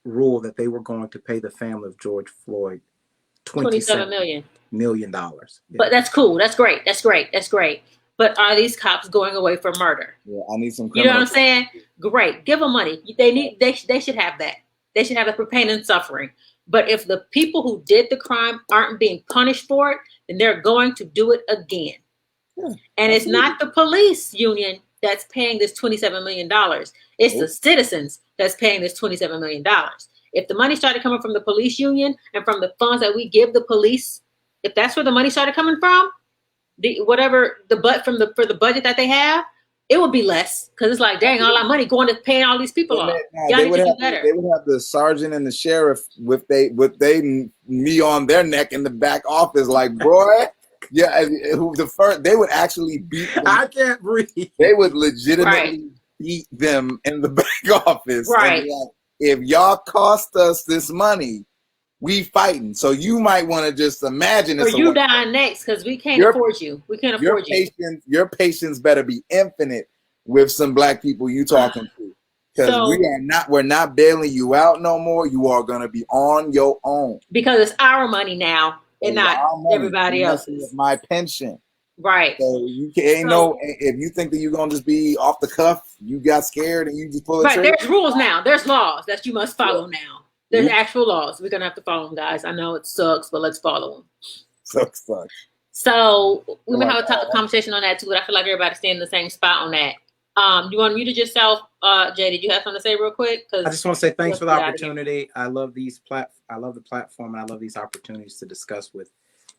rule that they were going to pay the family of George Floyd $27 million. Yeah. But that's cool. That's great. But are these cops going away for murder? Yeah, I need some. You know what I'm saying? Great. Give them money. They should have that. They should have it for pain and suffering. But if the people who did the crime aren't being punished for it, then they're going to do it again. Yeah, and it's not the police union that's paying this $27 million. It's the citizens that's paying this $27 million. If the money started coming from the police union and from the funds that we give the police, if that's where the money started coming from, for the budget that they have, it would be less because it's like, dang, all our money going to paying all these people off. Y'all need to do better. They would have the sergeant and the sheriff with me on their neck in the back office, like, boy, yeah. They would actually beat them. I can't breathe. They would legitimately beat them in the back office. Right. And like, if y'all cost us this money, we fighting. So you might want to just imagine Or you dying next because we can't afford you. We can't afford you. Your patience better be infinite with some black people you talking to. Because we're not bailing you out no more. You are gonna be on your own. Because it's our money now and not everybody else's. My pension. Right. So you can't if you think that you're gonna just be off the cuff, you got scared and you just pull a trigger. There's rules now. There's laws that you must follow now. There's actual laws. We're gonna have to follow them, guys. I know it sucks, but let's follow them. Sucks. So we may have a conversation on that too, but I feel like everybody's staying in the same spot on that. You want to mute yourself, Jay? Did you have something to say real quick? I just want to say thanks for the opportunity. I love I love the platform, and I love these opportunities to discuss with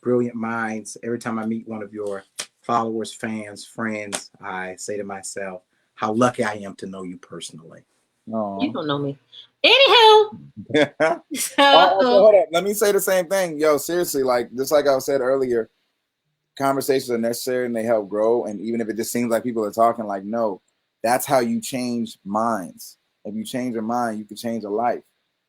brilliant minds. Every time I meet one of your followers, fans, friends, I say to myself, how lucky I am to know you personally. Aww. You don't know me. Anywho. Hold up. Let me say the same thing. Yo, seriously, just like I said earlier, conversations are necessary and they help grow. And even if it just seems like people are talking, no, that's how you change minds. If you change your mind, you can change a life.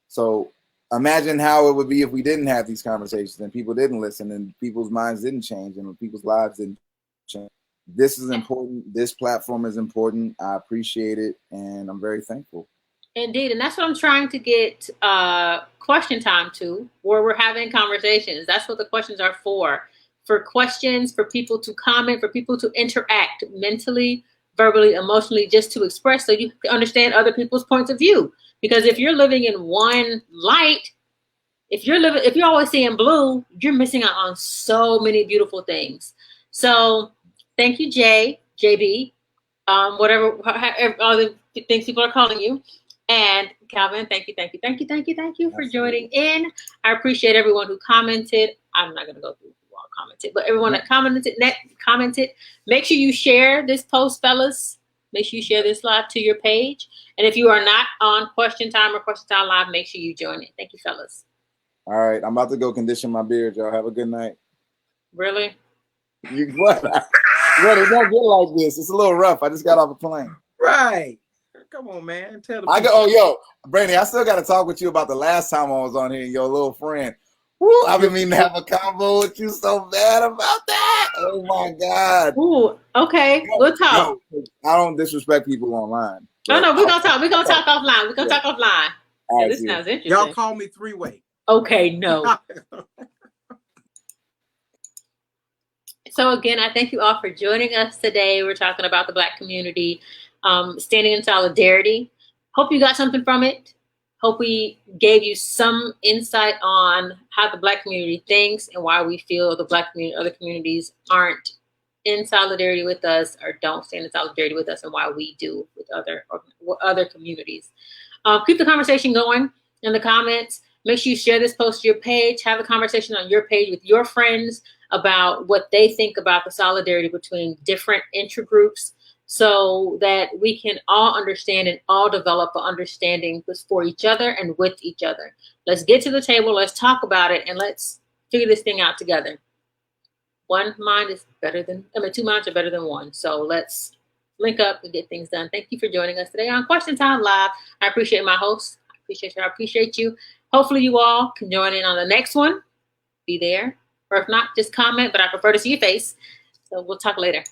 So imagine how it would be if we didn't have these conversations and people didn't listen and people's minds didn't change and people's lives didn't change. This is important. This platform is important. I appreciate it. And I'm very thankful. Indeed. And that's what I'm trying to get question time to, where we're having conversations. That's what the questions are for questions, for people to comment, for people to interact mentally, verbally, emotionally, just to express so you can understand other people's points of view. Because if you're living in one light, if you're always seeing blue, you're missing out on so many beautiful things. So thank you, JB, whatever other things people are calling you. And Calvin, thank you for joining in. I appreciate everyone who commented. I'm not going to go through who all commented, but everyone that commented. Make sure you share this post, fellas. Make sure you share this live to your page. And if you are not on Question Time or Question Time Live, make sure you join it. Thank you, fellas. All right. I'm about to go condition my beard, y'all. Have a good night. Really? What? It don't get like this. It's a little rough. I just got off a plane. Right. Come on, man. Tell the Brandy, I still got to talk with you about the last time I was on here, your little friend. Woo, I've been meaning to have a convo with you so bad about that. Oh, my God. Ooh, okay. We'll talk. I don't disrespect people online. No, we're going to talk. We're going to talk offline. We're going to talk offline. Right, this sounds interesting. Y'all call me three-way. Okay, no. So again, I thank you all for joining us today. We're talking about the Black community, standing in solidarity. Hope you got something from it. Hope we gave you some insight on how the Black community thinks and why we feel the Black community, other communities aren't in solidarity with us or don't stand in solidarity with us, and why we do with other communities. Keep the conversation going in the comments. Make sure you share this post to your page. Have a conversation on your page with your friends about what they think about the solidarity between different intergroups, so that we can all understand and all develop an understanding for each other and with each other. Let's get to the table. Let's talk about it, and let's figure this thing out together. Two minds are better than one. So let's link up and get things done. Thank you for joining us today on Question Time Live. I appreciate my host. I appreciate you. Hopefully you all can join in on the next one. Be there. Or if not, just comment, but I prefer to see your face. So we'll talk later.